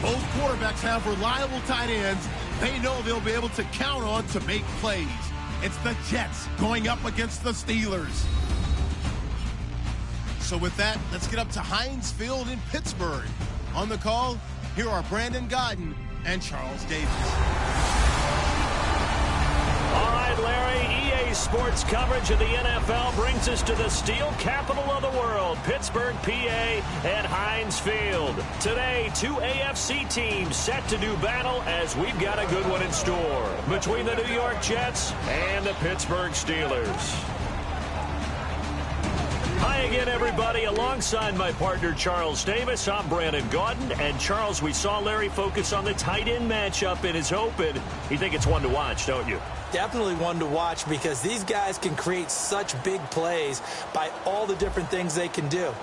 Both quarterbacks have reliable tight ends they know they'll be able to count on to make plays. It's the Jets going up against the Steelers. So with that, let's get up to Heinz Field in Pittsburgh. On the call, here are Brandon Gaudin and Charles Davis. All right, Larry, EA Sports coverage of the NFL brings us to the steel capital of the world, Pittsburgh, PA, at Heinz Field. Today, two AFC teams set to do battle as we've got a good one in store between the New York Jets and the Pittsburgh Steelers. Hi again, everybody. Alongside my partner, Charles Davis, I'm Brandon Gaudin. And, Charles, we saw Larry focus on the tight end matchup in his open. You think it's one to watch, don't you? Definitely one to watch because these guys can create such big plays by all the different things they can do.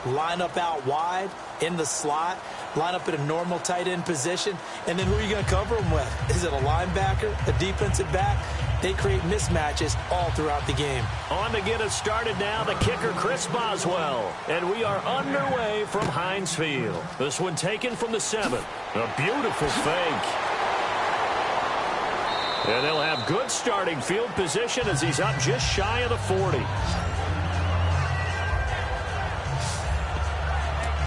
Line up out wide, in the slot, line up in a normal tight end position, and then who are you going to cover them with? Is it a linebacker, a defensive back? They create mismatches all throughout the game. On to get us started now, the kicker, Chris Boswell. And we are underway from Heinz Field. This one taken from the 7. A beautiful fake. And they'll have good starting field position as he's up just shy of the 40.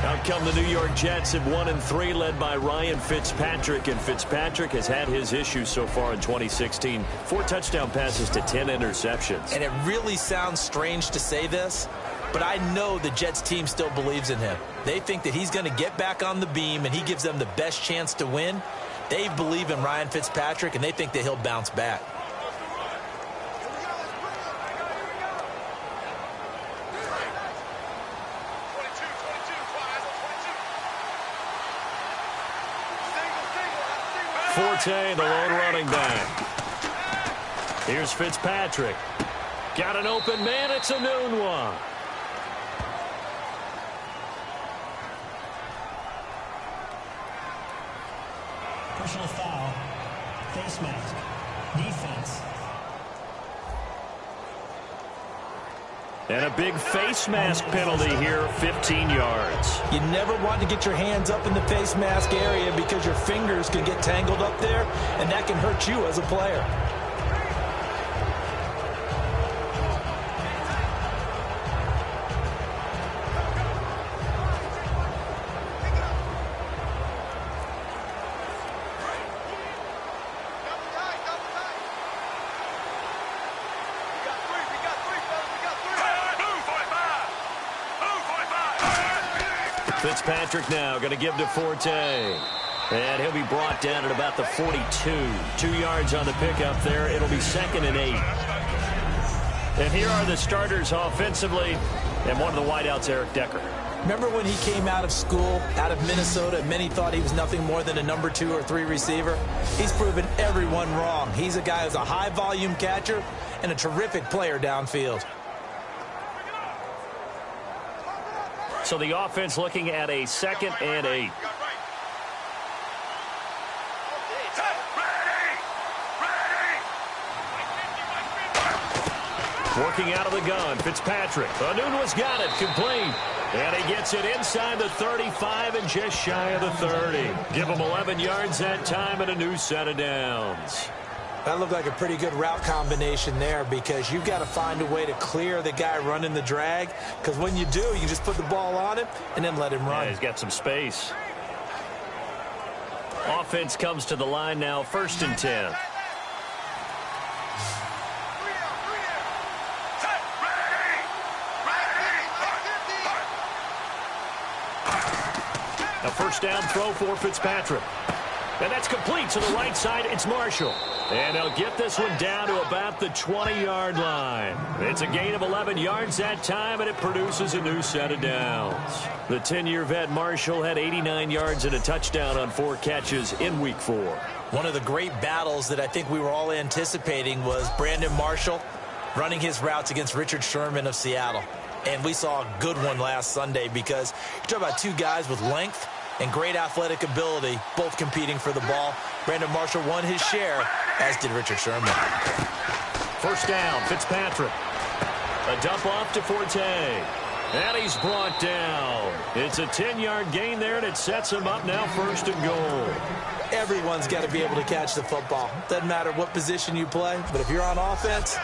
Out come the New York Jets at 1-3, led by Ryan Fitzpatrick. And Fitzpatrick has had his issues so far in 2016. 4 touchdown passes to 10 interceptions. And it really sounds strange to say this, but I know the Jets team still believes in him. They think that he's going to get back on the beam, and he gives them the best chance to win. They believe in Ryan Fitzpatrick, and they think that he'll bounce back. Forte, the lone running back. Here's Fitzpatrick. Got an open man. It's a noon one. Personal foul. Face mask. Defense. And a big face mask penalty here, 15 yards. You never want to get your hands up in the face mask area because your fingers can get tangled up there, and that can hurt you as a player. Fitzpatrick now going to give to Forte. And he'll be brought down at about the 42. 2 yards on the pickup there. It'll be 2nd and 8. And here are the starters offensively. And one of the wideouts, Eric Decker. Remember when he came out of school, out of Minnesota, and many thought he was nothing more than a number 2 or 3 receiver? He's proven everyone wrong. He's a guy who's a high-volume catcher and a terrific player downfield. So the offense looking at a 2nd and 8. Working out of the gun, Fitzpatrick. Anunua's got it, complete. And he gets it inside the 35 and just shy of the 30. Give him 11 yards that time and a new set of downs. That looked like a pretty good route combination there because you've got to find a way to clear the guy running the drag, because when you do, you just put the ball on him and then let him run. Yeah, he's got some space. Offense comes to the line now, 1st and 10. A first down throw for Fitzpatrick. And that's complete to the right side. It's Marshall. And he'll get this one down to about the 20-yard line. It's a gain of 11 yards that time, and it produces a new set of downs. The 10-year vet Marshall had 89 yards and a touchdown on 4 catches in Week 4. One of the great battles that I think we were all anticipating was Brandon Marshall running his routes against Richard Sherman of Seattle. And we saw a good one last Sunday because you're talking about 2 guys with length and great athletic ability, both competing for the ball. Brandon Marshall won his share, as did Richard Sherman. First down, Fitzpatrick. A dump off to Forte. And he's brought down. It's a 10-yard gain there, and it sets him up now 1st and goal. Everyone's got to be able to catch the football. Doesn't matter what position you play, but if you're on offense,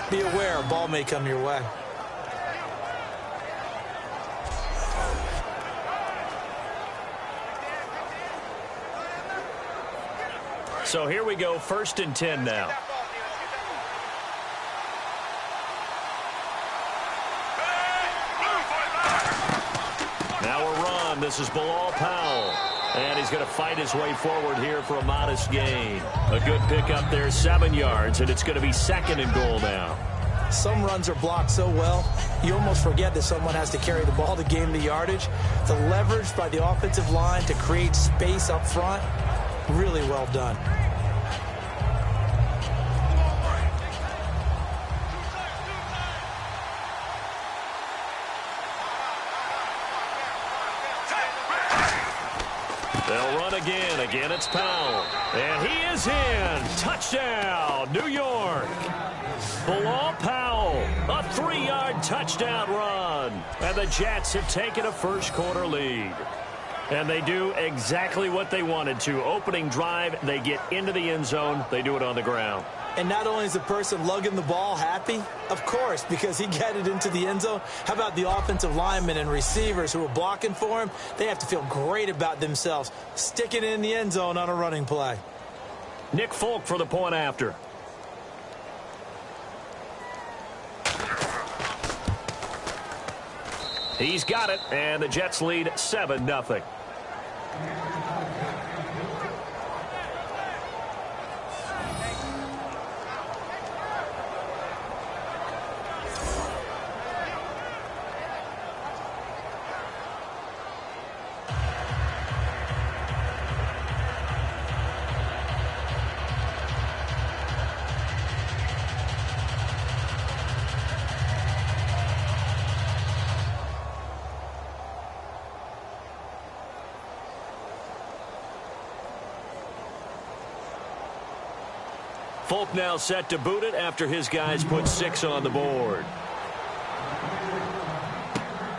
be aware a ball may come your way. So here we go, 1st and 10 now. Now a run. This is Bilal Powell. And he's going to fight his way forward here for a modest gain. A good pickup there, 7 yards, and it's going to be 2nd and goal now. Some runs are blocked so well, you almost forget that someone has to carry the ball to gain the yardage. The leverage by the offensive line to create space up front, really well done. They'll run again. Again, it's Powell. And he is in. Touchdown, New York. Bilal Powell, a 3-yard touchdown run. And the Jets have taken a first-quarter lead. And they do exactly what they wanted to. Opening drive, they get into the end zone. They do it on the ground. And not only is the person lugging the ball happy, of course, because he got it into the end zone. How about the offensive linemen and receivers who are blocking for him? They have to feel great about themselves, sticking it in the end zone on a running play. Nick Folk for the point after. He's got it, and the Jets lead 7-0. Folk now set to boot it after his guys put 6 on the board.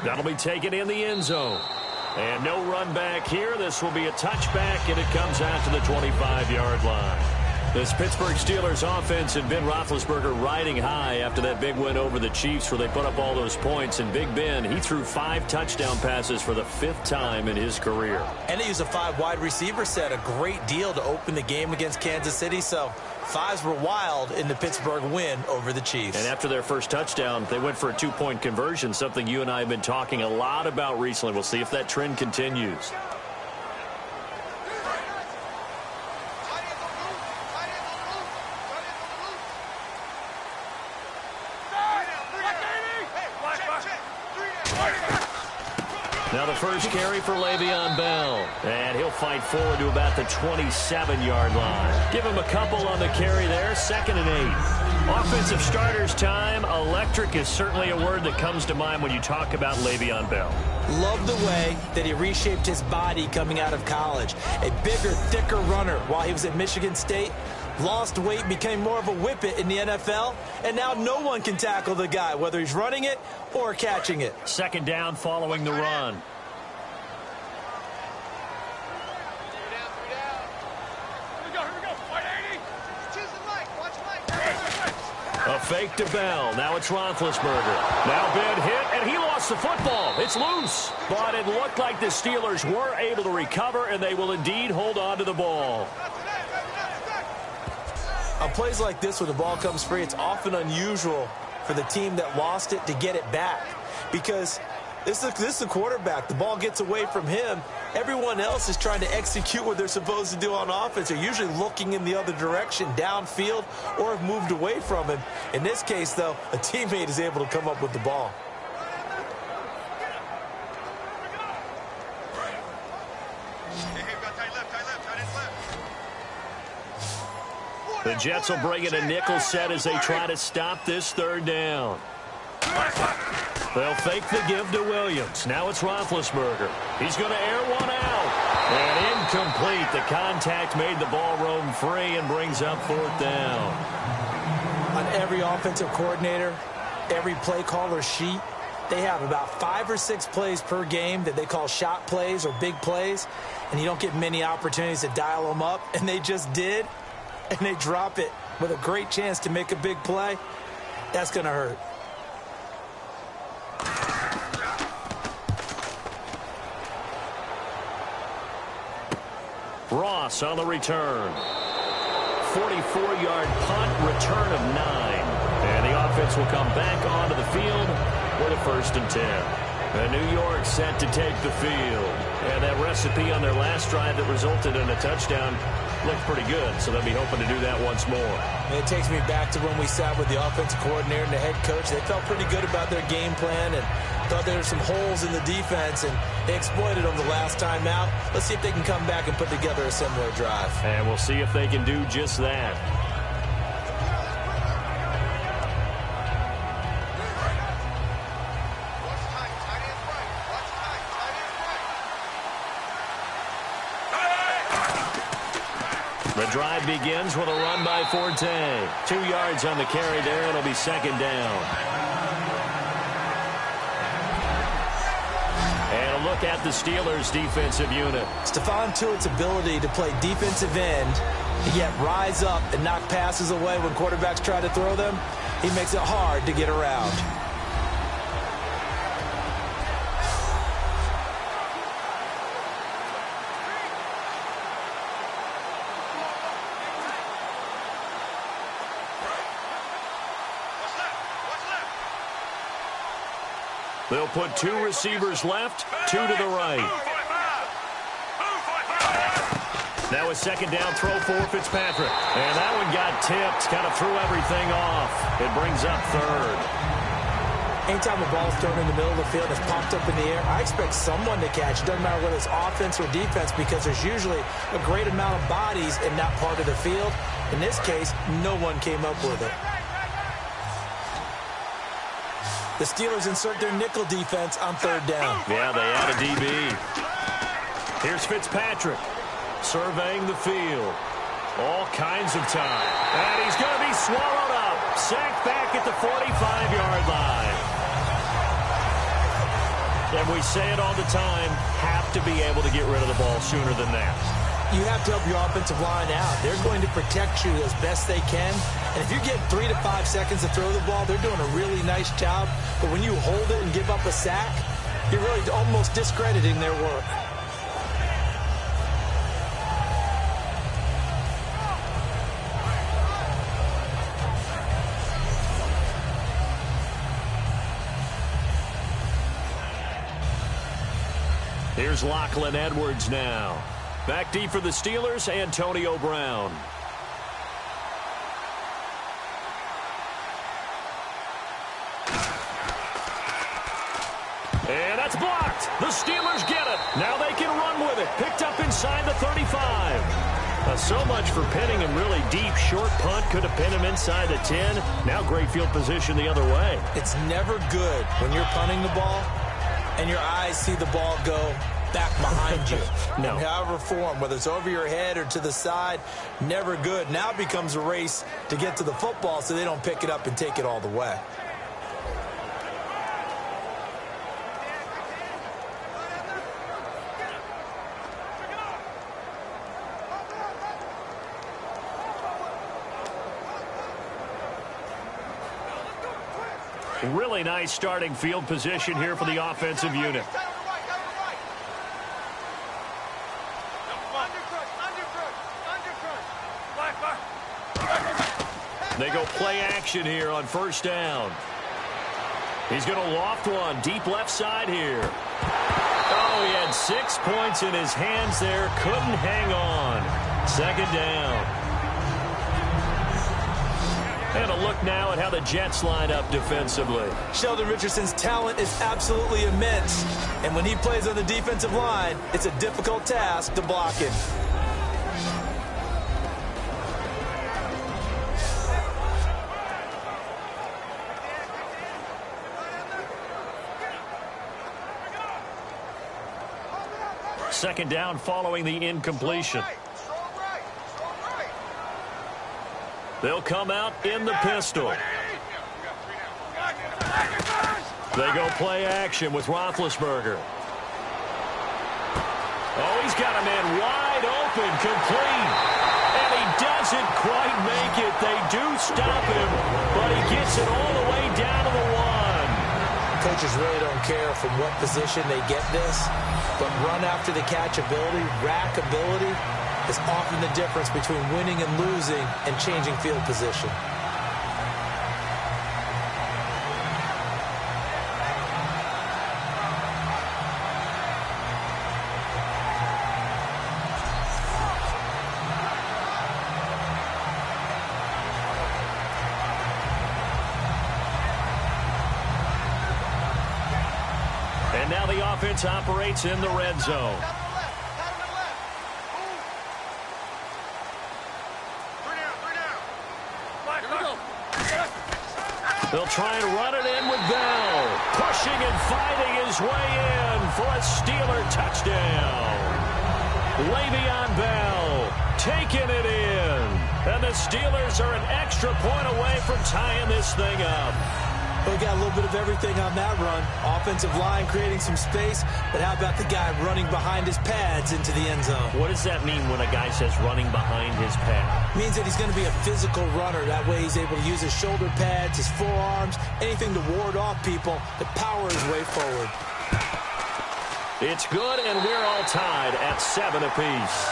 That'll be taken in the end zone. And no run back here. This will be a touchback, and it comes out to the 25-yard line. This Pittsburgh Steelers offense and Ben Roethlisberger riding high after that big win over the Chiefs where they put up all those points. And Big Ben, he threw 5 touchdown passes for the 5th time in his career. And they used a 5 wide receiver set, a great deal to open the game against Kansas City. So 5s were wild in the Pittsburgh win over the Chiefs. And after their first touchdown, they went for a 2-point conversion, something you and I have been talking a lot about recently. We'll see if that trend continues. Now the first carry for Le'Veon Bell. And he'll fight forward to about the 27-yard line. Give him a couple on the carry there. 2nd and 8. Offensive starters time. Electric is certainly a word that comes to mind when you talk about Le'Veon Bell. Love the way that he reshaped his body coming out of college. A bigger, thicker runner while he was at Michigan State. Lost weight, became more of a whippet in the NFL, and now no one can tackle the guy, whether he's running it or catching it. 2nd down following the run. A fake to Bell. Now it's Roethlisberger. Now Ben hit, and he lost the football. It's loose. But it looked like the Steelers were able to recover, and they will indeed hold on to the ball. On plays like this where the ball comes free, it's often unusual for the team that lost it to get it back. Because this is the quarterback. The ball gets away from him. Everyone else is trying to execute what they're supposed to do on offense. They're usually looking in the other direction, downfield, or have moved away from him. In this case, though, a teammate is able to come up with the ball. The Jets will bring in a nickel set as they try to stop this 3rd down. They'll fake the give to Williams. Now it's Roethlisberger. He's going to air one out. And incomplete. The contact made the ball roam free and brings up 4th down. On every offensive coordinator, every play caller sheet, they have about 5 or 6 plays per game that they call shot plays or big plays, and you don't get many opportunities to dial them up, and they just did, and they drop it with a great chance to make a big play. That's going to hurt. Ross on the return. 44-yard punt, return of 9. And the offense will come back onto the field with a 1st and 10. And New York set to take the field. And that recipe on their last drive that resulted in a touchdown looked pretty good, so they'll be hoping to do that once more. It takes me back to when we sat with the offensive coordinator and the head coach. They felt pretty good about their game plan and thought there were some holes in the defense, and they exploited them the last time out. Let's see if they can come back and put together a similar drive. And we'll see if they can do just that. The drive begins with a run by Forte. 2 yards on the carry there. It'll be 2nd down. And a look at the Steelers' defensive unit. Stephon Tuitt's ability to play defensive end, yet rise up and knock passes away when quarterbacks try to throw them, he makes it hard to get around. They'll put 2 receivers left, 2 to the right. Now a 2nd down throw for Fitzpatrick. And that one got tipped, kind of threw everything off. It brings up 3rd. Anytime a ball is thrown in the middle of the field and it's popped up in the air, I expect someone to catch. It doesn't matter whether it's offense or defense, because there's usually a great amount of bodies in that part of the field. In this case, no one came up with it. The Steelers insert their nickel defense on 3rd down. Yeah, they add a DB. Here's Fitzpatrick surveying the field. All kinds of time. And he's going to be swallowed up. Sacked back at the 45-yard line. And we say it all the time, have to be able to get rid of the ball sooner than that. You have to help your offensive line out. They're going to protect you as best they can. And if you get 3 to 5 seconds to throw the ball, they're doing a really nice job. But when you hold it and give up a sack, you're really almost discrediting their work. Here's Lachlan Edwards now. Back deep for the Steelers, Antonio Brown. And that's blocked. The Steelers get it. Now they can run with it. Picked up inside the 35. So much for pinning him really deep. Short punt could have pinned him inside the 10. Now great field position the other way. It's never good when you're punting the ball and your eyes see the ball go back behind you. No. In however form, whether it's over your head or to the side, never good. Now it becomes a race to get to the football so they don't pick it up and take it all the way. Really nice starting field position here for the offensive unit. They go play action here on 1st down. He's going to loft one deep left side here. Oh, he had 6 points in his hands there. Couldn't hang on. 2nd down. And a look now at how the Jets line up defensively. Sheldon Richardson's talent is absolutely immense. And when he plays on the defensive line, it's a difficult task to block him. Second down following the incompletion. They'll come out in the pistol. They go play action with Roethlisberger. Oh, he's got a man wide open, complete. And he doesn't quite make it. They do stop him, but he gets it all the way down to the 1. Coaches really don't care from what position they get this, but run after the catch ability, rack ability, is often the difference between winning and losing and changing field position. And now the offense operates in the red zone. They'll try and run it in with Bell. Pushing and fighting his way in for a Steeler touchdown. Le'Veon Bell taking it in. And the Steelers are an extra point away from tying this thing up. We got a little bit of everything on that run. Offensive line creating some space, but how about the guy running behind his pads into the end zone? What does that mean when a guy says running behind his pad? Means that he's going to be a physical runner. That way he's able to use his shoulder pads, his forearms, anything to ward off people to power his way forward. It's good, and we're all tied at 7 apiece.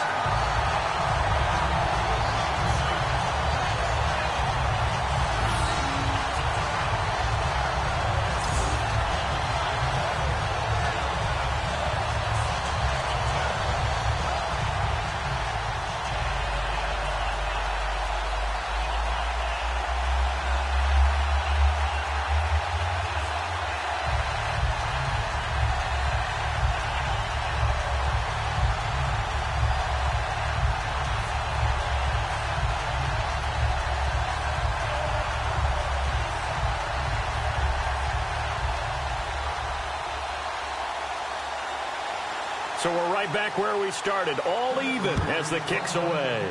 So we're right back where we started, all even as the kick's away.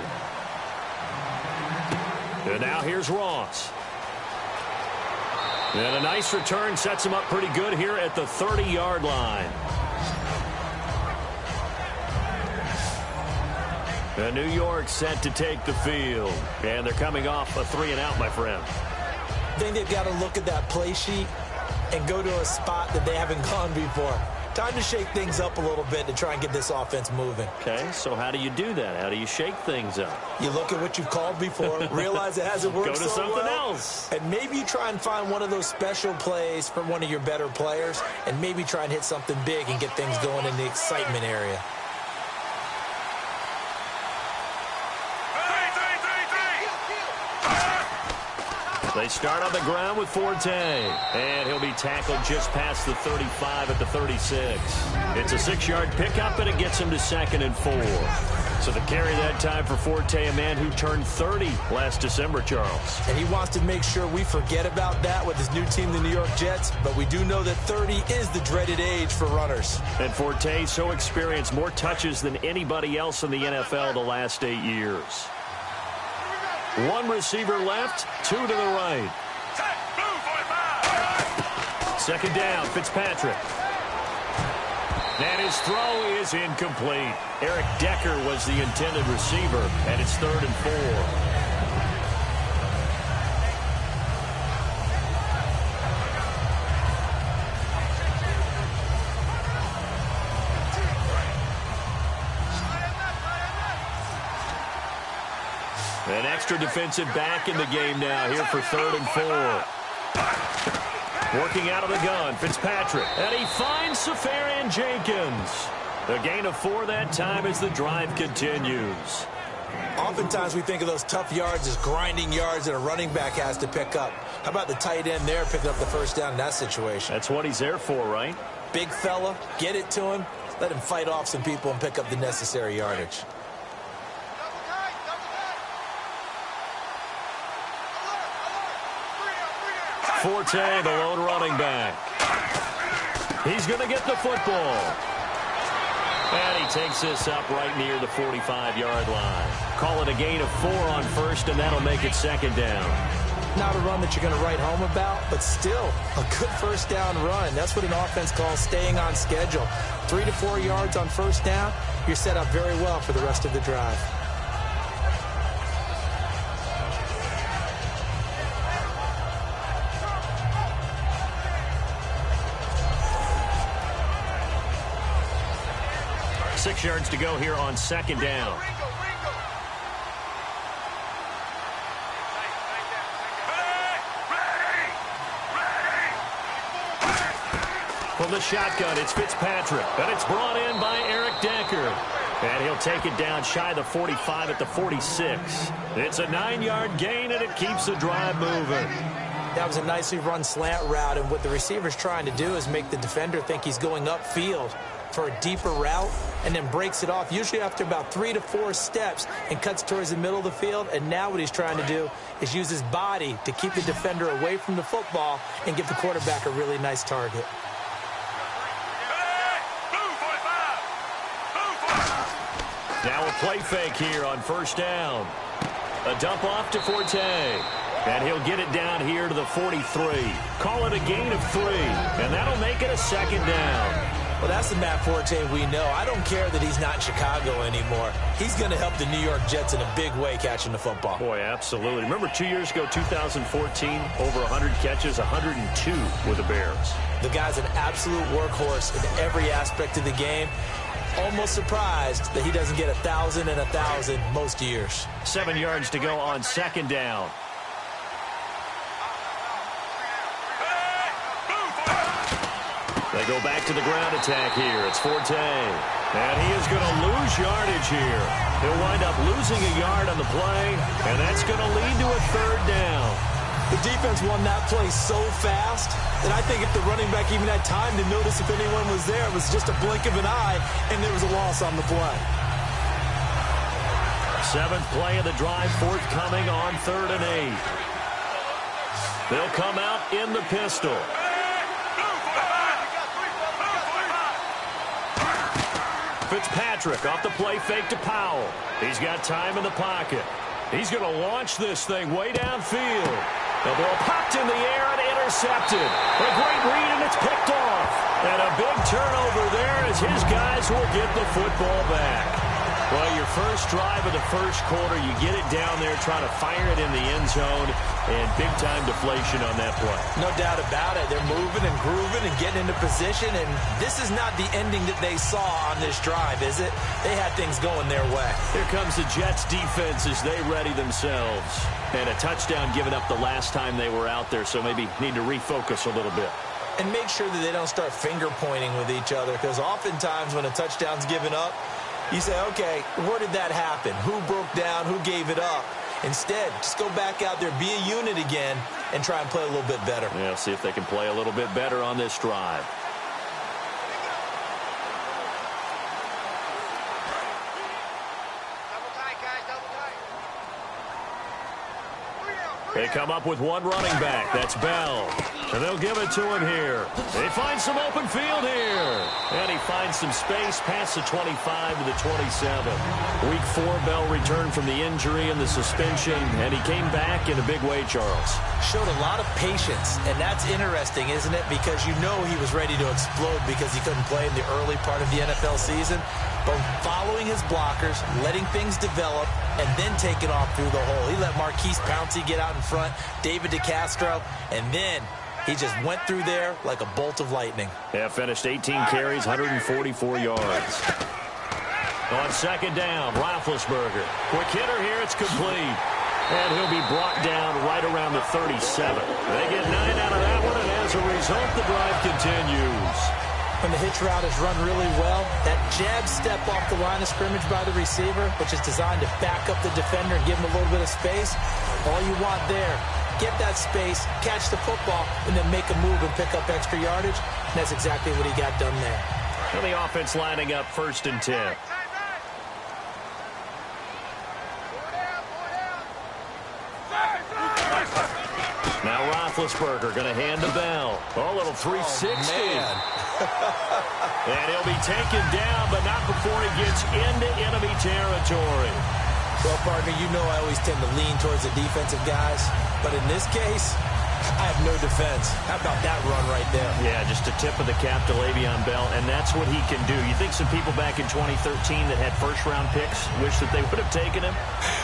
And now here's Ross. And a nice return sets him up pretty good here at the 30-yard line. And New York set to take the field. And they're coming off a 3-and-out, my friend. I think they've got to look at that play sheet and go to a spot that they haven't gone before. Time to shake things up a little bit to try and get this offense moving. Okay, so how do you do that? How do you shake things up? You look at what you've called before, realize it hasn't worked Go to so something well, else. and maybe you try and find one of those special plays from one of your better players, and maybe try and hit something big and get things going in the excitement area. They start on the ground with Forte, and he'll be tackled just past the 35 at the 36. It's a 6-yard pickup, and it gets him to 2nd and 4. So to carry that time for Forte, a man who turned 30 last December, Charles. And he wants to make sure we forget about that with his new team, the New York Jets, but we do know that 30 is the dreaded age for runners. And Forte so experienced, more touches than anybody else in the NFL the last 8 years. One receiver left, 2 to the right. Second down, Fitzpatrick. And his throw is incomplete. Eric Decker was the intended receiver, and it's 3rd and 4. An extra defensive back in the game now here for 3rd and 4. Working out of the gun, Fitzpatrick. And he finds Safarian Jenkins. A gain of 4 that time as the drive continues. Oftentimes we think of those tough yards as grinding yards that a running back has to pick up. How about the tight end there picking up the first down in that situation? That's what he's there for, right? Big fella, get it to him, let him fight off some people and pick up the necessary yardage. Forte, the lone running back. He's going to get the football. And he takes this up right near the 45-yard line. Call it a gain of 4 on first, and that'll make it 2nd down. not a run that you're going to write home about, but still a good first down run. That's what an offense calls staying on schedule. 3 to 4 yards on first down, you're set up very well for the rest of the drive. Six yards to go here on second down. From the shotgun, it's Fitzpatrick, and it's brought in by Eric Decker. And he'll take it down shy of the 45 at the 46. It's a 9-yard gain, and it keeps the drive moving. That was a nicely run slant route, and what the receiver's trying to do is make the defender think he's going upfield for a deeper route, and then breaks it off, usually after about 3 to 4 steps, and cuts towards the middle of the field. And now what he's trying to do is use his body to keep the defender away from the football and give the quarterback a really nice target. Now a play fake here on first down. A dump off to Forte. And he'll get it down here to the 43. Call it a gain of 3. And that'll make it a second down. Well, that's the Matt Forte we know. I don't care that he's not in Chicago anymore. He's going to help the New York Jets in a big way catching the football. Boy, absolutely. Remember 2 years ago, 2014, over 100 catches, 102 with the Bears. The guy's an absolute workhorse in every aspect of the game. Almost surprised that he doesn't get 1,000 and 1,000 most years. 7 yards to go on second down. They go back to the ground attack here. It's Forte. And he is going to lose yardage here. He'll wind up losing a yard on the play, and that's going to lead to a third down. The defense won that play so fast that I think if the running back even had time to notice if anyone was there, it was just a blink of an eye, and there was a loss on the play. 7th play of the drive, forthcoming on 3rd and 8. They'll come out in the pistol. Fitzpatrick off the play fake to Powell. He's got time in the pocket. He's going to launch this thing way downfield. The ball popped in the air and intercepted. A great read, and it's picked off. And a big turnover there as his guys will get the football back. Well, your first drive of the first quarter, you get it down there, trying to fire it in the end zone, and big-time deflation on that play. No doubt about it. They're moving and grooving and getting into position, and this is not the ending that they saw on this drive, is it? They had things going their way. Here comes the Jets defense as they ready themselves. And a touchdown given up the last time they were out there, so maybe need to refocus a little bit. And make sure that they don't start finger-pointing with each other, because oftentimes when a touchdown's given up, you say, okay, where did that happen? Who broke down? Who gave it up? Instead, just go back out there, be a unit again, and try and play a little bit better. Yeah, see if they can play a little bit better on this drive. They come up with one running back. That's Bell. And they'll give it to him here. They find some open field here. And he finds some space past the 25 to the 27. Week 4, Bell returned from the injury and the suspension, and he came back in a big way, Charles. Showed a lot of patience, and that's interesting, isn't it? Because you know he was ready to explode because he couldn't play in the early part of the NFL season. But following his blockers, letting things develop, and then taking off through the hole. He let Marquise Pouncey get out in front, David DeCastro, and then he just went through there like a bolt of lightning. Yeah, finished 18 carries, 144 yards. On second down, Roethlisberger. Quick hitter here, it's complete. And he'll be brought down right around the 37. They get 9 out of that one, and as a result, the drive continues. When the hitch route is run really well, that jab step off the line of scrimmage by the receiver, which is designed to back up the defender and give him a little bit of space, all you want there, get that space, catch the football, and then make a move and pick up extra yardage. And that's exactly what he got done there. And the offense lining up 1st and 10. Now Roethlisberger going to hand to Bell. Oh, a little 360. And he'll be taken down, but not before he gets into enemy territory. Well, partner, you know I always tend to lean towards the defensive guys. But in this case, I have no defense. How about that run right there? Yeah, just a tip of the cap to Le'Veon Bell, and that's what he can do. You think some people back in 2013 that had first-round picks wish that they would have taken him?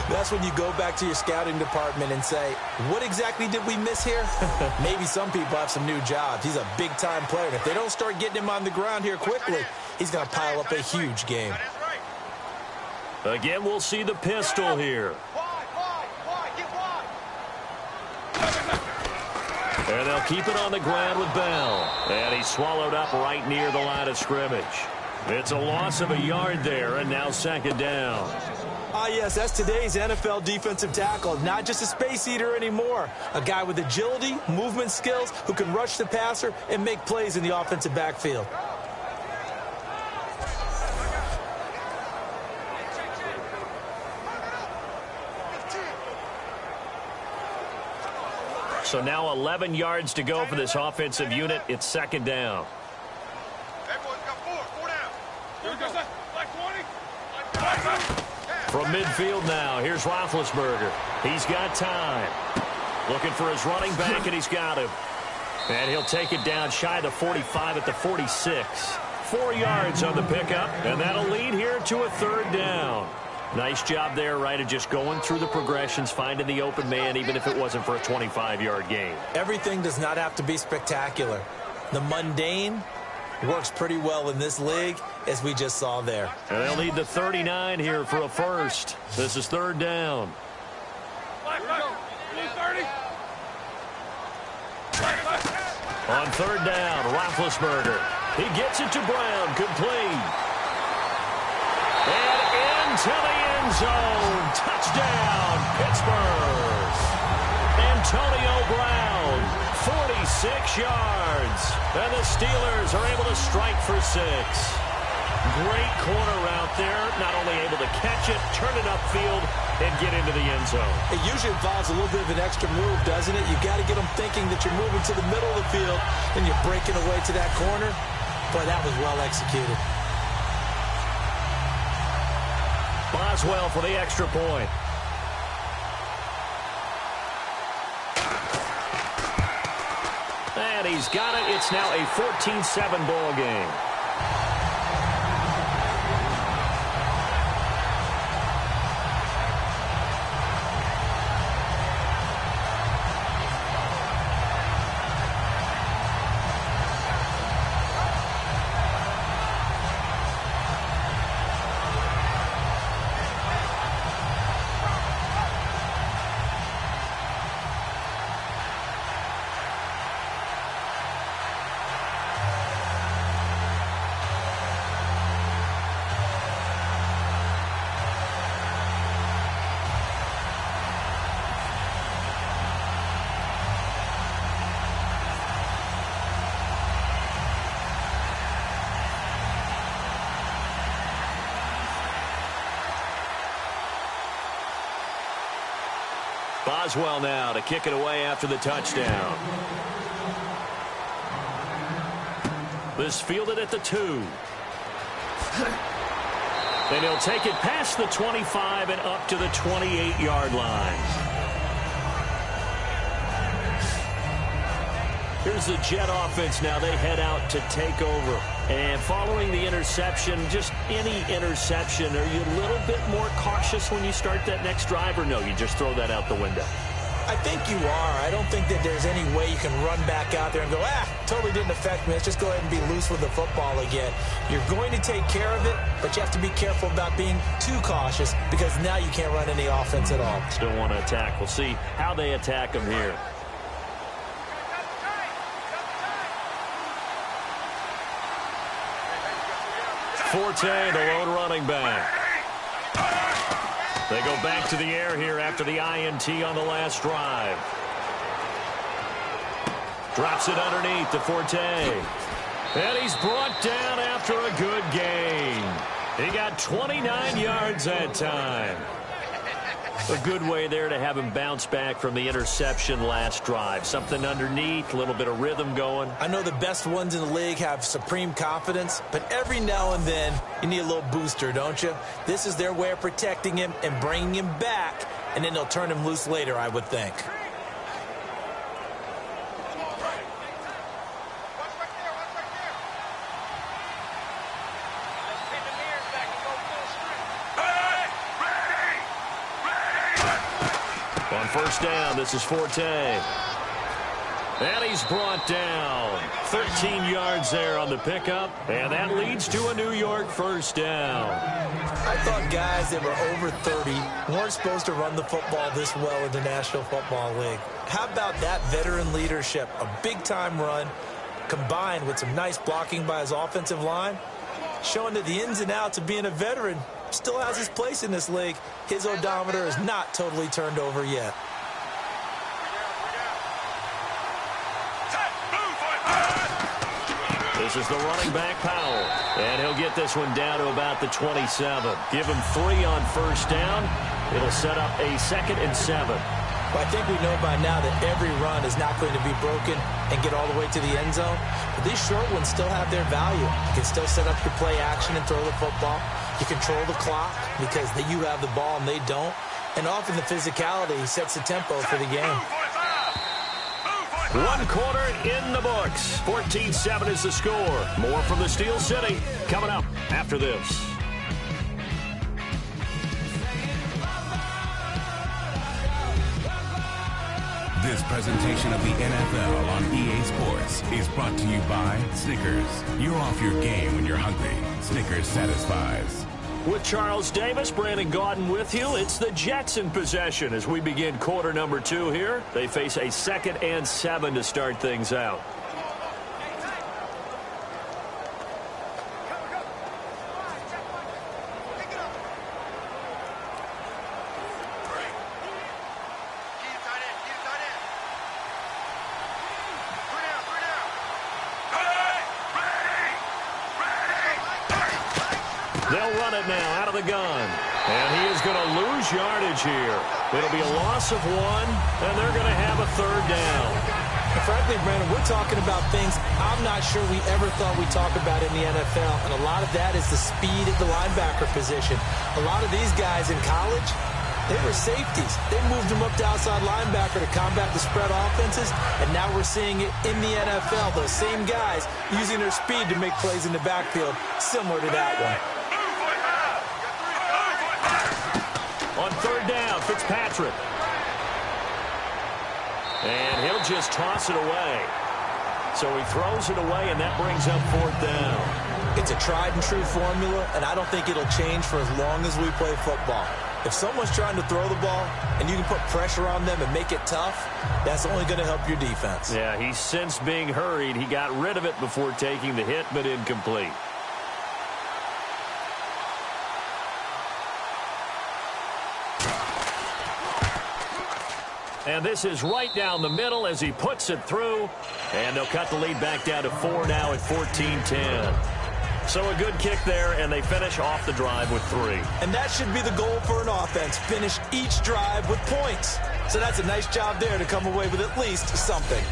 That's when you go back to your scouting department and say, what exactly did we miss here? Maybe some people have some new jobs. He's a big-time player, and if they don't start getting him on the ground here quickly, he's going to pile up a huge game. Again, we'll see the pistol here. And they'll keep it on the ground with Bell. And he's swallowed up right near the line of scrimmage. It's a loss of a yard there, and now second down. Ah, yes, that's today's NFL defensive tackle. Not just a space eater anymore. A guy with agility, movement skills, who can rush the passer and make plays in the offensive backfield. So now 11 yards to go for this offensive unit. It's second down. From midfield now, here's Roethlisberger. He's got time. Looking for his running back, and he's got him. And he'll take it down shy of the 45 at the 46. 4 yards on the pickup, and that'll lead here to a third down. Nice job there, right, of just going through the progressions, finding the open man, even if it wasn't for a 25-yard gain. Everything does not have to be spectacular. The mundane works pretty well in this league, as we just saw there. And they'll need the 39 here for a first. This is third down. On third down, Roethlisberger. He gets it to Brown, complete. And into the end zone. Touchdown, Pittsburgh. Antonio Brown, 46 yards. And the Steelers are able to strike for 6. Great corner route there. Not only able to catch it, turn it upfield, and get into the end zone. It usually involves a little bit of an extra move, doesn't it? You've got to get them thinking that you're moving to the middle of the field, and you're breaking away to that corner. Boy, that was well executed. Boswell for the extra point. And he's got it. It's now a 14-7 ball game. Boswell now to kick it away after the touchdown. This fielded at the 2. And he'll take it past the 25 and up to the 28-yard line. Here's the Jet offense now. They head out to take over. And following the interception, just any interception, are you a little bit more cautious when you start that next drive, or no, you just throw that out the window? I think you are. I don't think that there's any way you can run back out there and go, totally didn't affect me. Let's just go ahead and be loose with the football again. You're going to take care of it, but you have to be careful about being too cautious because now you can't run any offense at all. Still want to attack. We'll see how they attack him here. Forte, the lone running back. They go back to the air here after the INT on the last drive. Drops it underneath to Forte. And he's brought down after a good gain. He got 29 yards that time. A good way there to have him bounce back from the interception last drive. Something underneath, a little bit of rhythm going. I know the best ones in the league have supreme confidence, but every now and then you need a little booster, don't you? This is their way of protecting him and bringing him back, and then they'll turn him loose later, I would think. On first down, this is Forte. And he's brought down. 13 yards there on the pickup. And that leads to a New York first down. I thought guys that were over 30 weren't supposed to run the football this well in the National Football League. How about that veteran leadership? A big-time run combined with some nice blocking by his offensive line, showing that the ins and outs of being a veteran still has his place in this league. His odometer is not totally turned over yet. This is the running back, Powell. And he'll get this one down to about the 27. Give him 3 on first down. It'll set up a 2nd and 7. Well, I think we know by now that every run is not going to be broken and get all the way to the end zone. But these short ones still have their value. You can still set up your play action and throw the football. You control the clock because you have the ball and they don't. And often the physicality sets the tempo for the game. 1 quarter in the books. 14-7 is the score. More from the Steel City coming up after this. This presentation of the NFL on EA Sports is brought to you by Snickers. You're off your game when you're hungry. Snickers satisfies. With Charles Davis, Brandon Gaudin with you. It's the Jets in possession as we begin quarter number 2 here. They face a 2nd and 7 to start things out. They'll run it now out of the gun. And he is going to lose yardage here. It'll be a loss of 1, and they're going to have a 3rd down. And frankly, Brandon, we're talking about things I'm not sure we ever thought we'd talk about in the NFL. And a lot of that is the speed at the linebacker position. A lot of these guys in college, they were safeties. They moved them up to outside linebacker to combat the spread offenses. And now we're seeing it in the NFL. Those same guys using their speed to make plays in the backfield, similar to that one. On 3rd down, Fitzpatrick. And he'll just toss it away. So he throws it away, and that brings up 4th down. It's a tried-and-true formula, and I don't think it'll change for as long as we play football. If someone's trying to throw the ball and you can put pressure on them and make it tough, that's only going to help your defense. Yeah, he's since being hurried. He got rid of it before taking the hit, but incomplete. And this is right down the middle as he puts it through. And they'll cut the lead back down to 4 now at 14-10. So a good kick there, and they finish off the drive with 3. And that should be the goal for an offense. Finish each drive with points. So that's a nice job there to come away with at least something.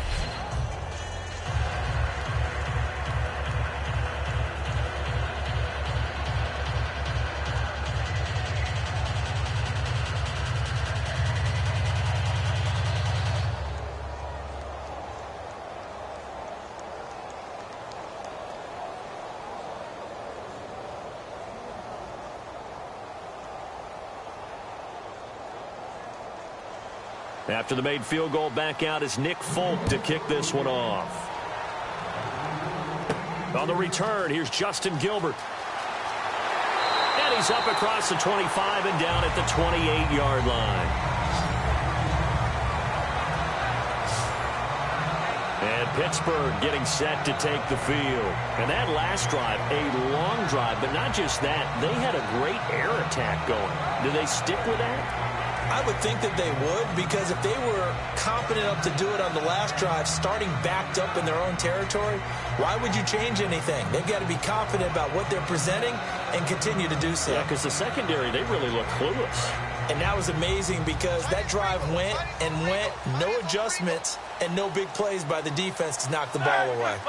After the made field goal, back out is Nick Folk to kick this one off. On the return, here's Justin Gilbert. And he's up across the 25 and down at the 28-yard line. And Pittsburgh getting set to take the field. And that last drive, a long drive, but not just that. They had a great air attack going. Do they stick with that? I would think that they would, because if they were confident enough to do it on the last drive, starting backed up in their own territory, why would you change anything? They've got to be confident about what they're presenting and continue to do so. Yeah, because the secondary, they really look clueless. And that was amazing because that drive went and went, no adjustments, and no big plays by the defense to knock the ball away.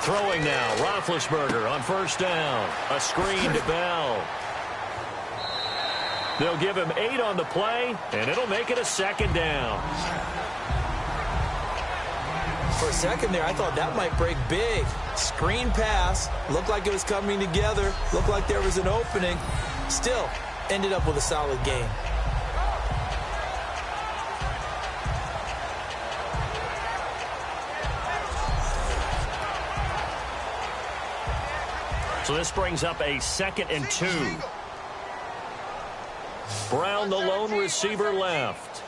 Throwing now, Roethlisberger on first down. A screen to Bell. They'll give him 8 on the play, and it'll make it a 2nd down. For a second there, I thought that might break big. Screen pass, looked like it was coming together, looked like there was an opening. Still, ended up with a solid game. So this brings up a 2nd and 2. Brown, the lone receiver, left.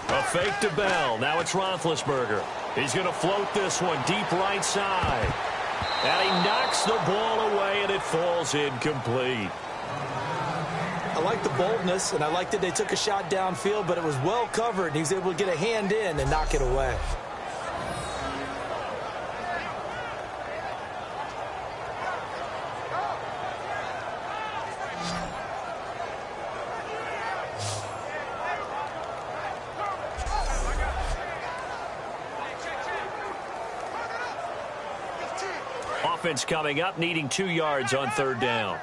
A fake to Bell. Now it's Roethlisberger. He's going to float this one deep right side. And he knocks the ball away, and it falls incomplete. I like the boldness, and I like that they took a shot downfield, but it was well covered, and he was able to get a hand in and knock it away. Offense coming up, needing 2 yards on 3rd down.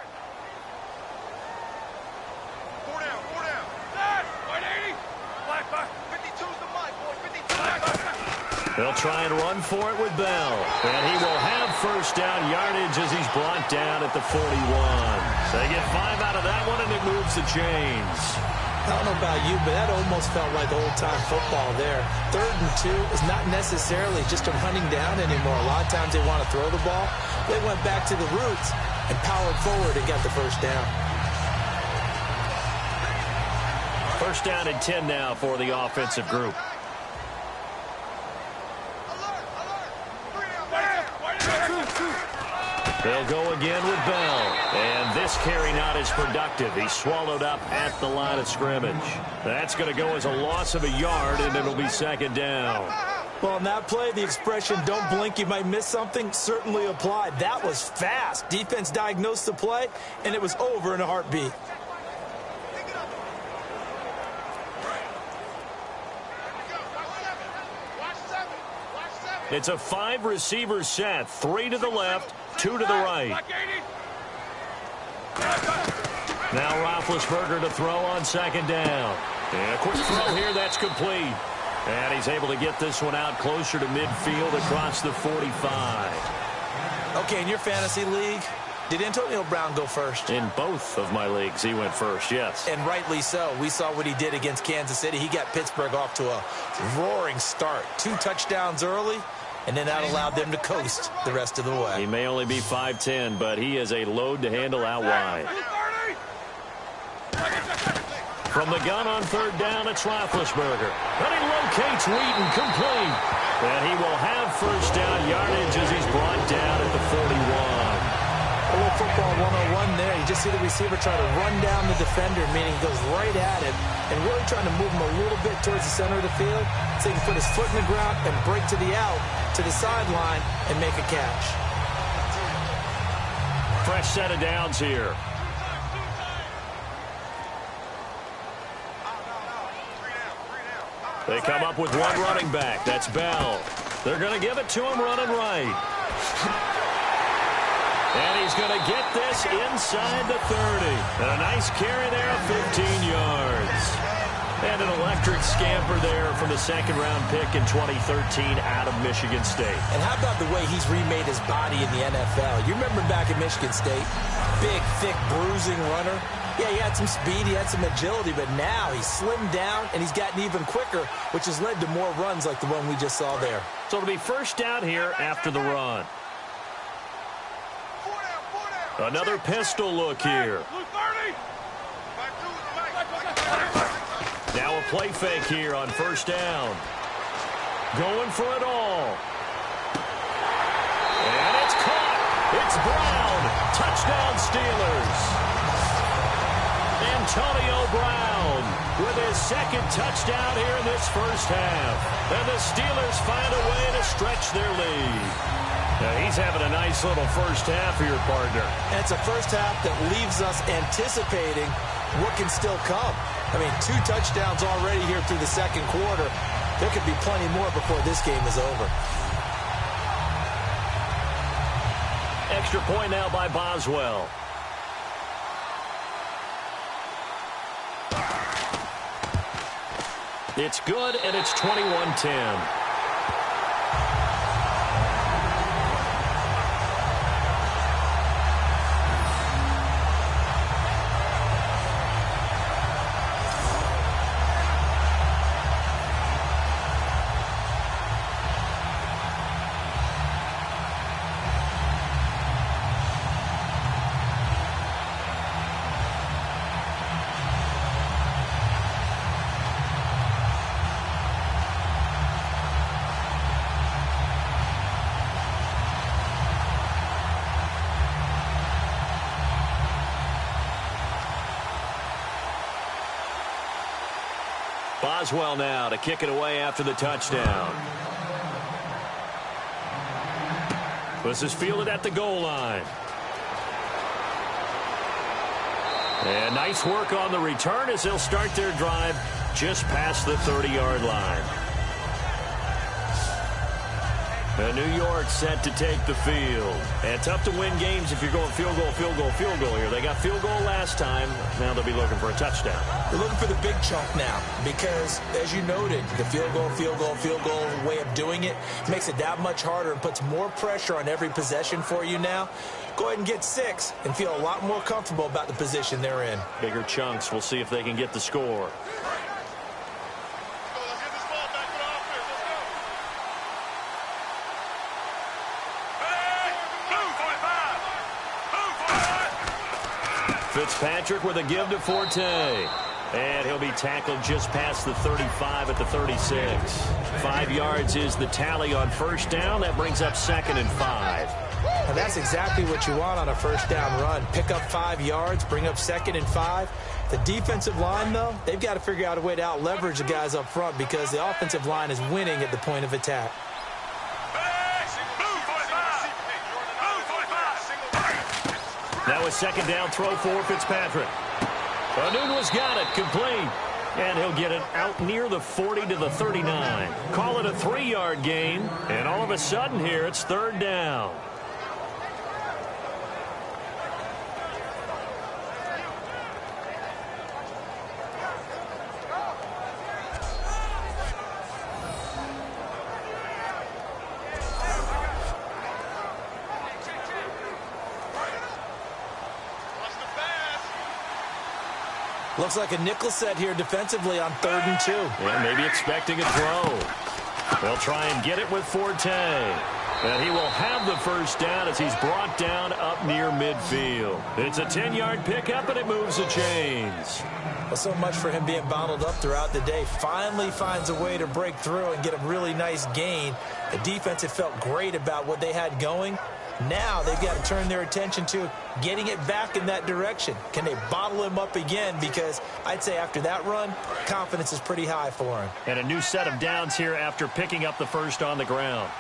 They'll try and run for it with Bell. And he will have 1st down yardage as he's brought down at the 41. So they get 5 out of that one, and it moves the chains. I don't know about you, but that almost felt like old-time football there. 3rd and 2 is not necessarily just a running down anymore. A lot of times they want to throw the ball. They went back to the roots and powered forward and got the 1st down. 1st down and 10 now for the offensive group. They'll go again with Bell. And this carry not as productive. He's swallowed up at the line of scrimmage. That's going to go as a loss of a yard, and it'll be 2nd down. Well, on that play, the expression, don't blink, you might miss something, certainly applied. That was fast. Defense diagnosed the play, and it was over in a heartbeat. It's a 5-receiver set. 3 to the left, 2 to the right. Now Roethlisberger to throw on 2nd down. And a quick throw here, that's complete. And he's able to get this one out closer to midfield across the 45. Okay, in your fantasy league, did Antonio Brown go first? In both of my leagues, he went first, yes. And rightly so. We saw what he did against Kansas City. He got Pittsburgh off to a roaring start. 2 touchdowns early, and then that allowed them to coast the rest of the way. He may only be 5'10", but he is a load to handle out wide. From the gun on 3rd down, it's Roethlisberger. And he locates Wheaton, complete. And he will have 1st down yardage as he's brought down at the 41. A little football 101 there. You just see the receiver try to run down the defender, meaning he goes right at him and really trying to move him a little bit towards the center of the field so he can put his foot in the ground and break to the out, to the sideline, and make a catch. Fresh set of downs here. They come up with one running back. That's Bell. They're going to give it to him running right. And he's going to get this inside the 30. And a nice carry there of 15 yards. And an electric scamper there from the 2nd-round pick in 2013 out of Michigan State. And how about the way he's remade his body in the NFL? You remember back at Michigan State, big, thick, bruising runner. Yeah, he had some speed, he had some agility, but now he's slimmed down and he's gotten even quicker, which has led to more runs like the one we just saw there. So it'll be 1st down here after the run. Another pistol look here. Now a play fake here on 1st down. Going for it all. And it's caught. It's Brown. Touchdown Steelers. Antonio Brown with his 2nd touchdown here in this 1st half. And the Steelers find a way to stretch their lead. Now he's having a nice little 1st half here, partner. And it's a 1st half that leaves us anticipating what can still come. I mean, 2 touchdowns already here through the 2nd quarter. There could be plenty more before this game is over. Extra point now by Boswell. It's good, and it's 21-10. Boswell now to kick it away after the touchdown. This is fielded at the goal line. And nice work on the return as they'll start their drive just past the 30-yard line. New York set to take the field. And tough to win games if you're going field goal, field goal, field goal here. They got field goal last time. Now they'll be looking for a touchdown. They're looking for the big chunk now because, as you noted, the field goal, field goal, field goal way of doing it makes it that much harder and puts more pressure on every possession for you now. Go ahead and get 6 and feel a lot more comfortable about the position they're in. Bigger chunks. We'll see if they can get the score. Fitzpatrick with a give to Forte. And he'll be tackled just past the 35 at the 36. 5 yards is the tally on first down. That brings up 2nd and 5. And that's exactly what you want on a first down run. Pick up 5 yards, bring up 2nd and 5. The defensive line, though, they've got to figure out a way to out-leverage the guys up front because the offensive line is winning at the point of attack. That was 2nd down throw for Fitzpatrick. Anunwa's got it, complete. And he'll get it out near the 40 to the 39. Call it a 3-yard gain. And all of a sudden here, it's 3rd down. Looks like a nickel set here defensively on 3rd and 2. Yeah, maybe expecting a throw. They'll try and get it with Forte. And he will have the first down as he's brought down up near midfield. It's a 10-yard pickup, and it moves the chains. Well, so much for him being bottled up throughout the day. Finally finds a way to break through and get a really nice gain. The defense had felt great about what they had going. Now they've got to turn their attention to getting it back in that direction. Can they bottle him up again? Because I'd say after that run, confidence is pretty high for him. And a new set of downs here after picking up the first on the ground.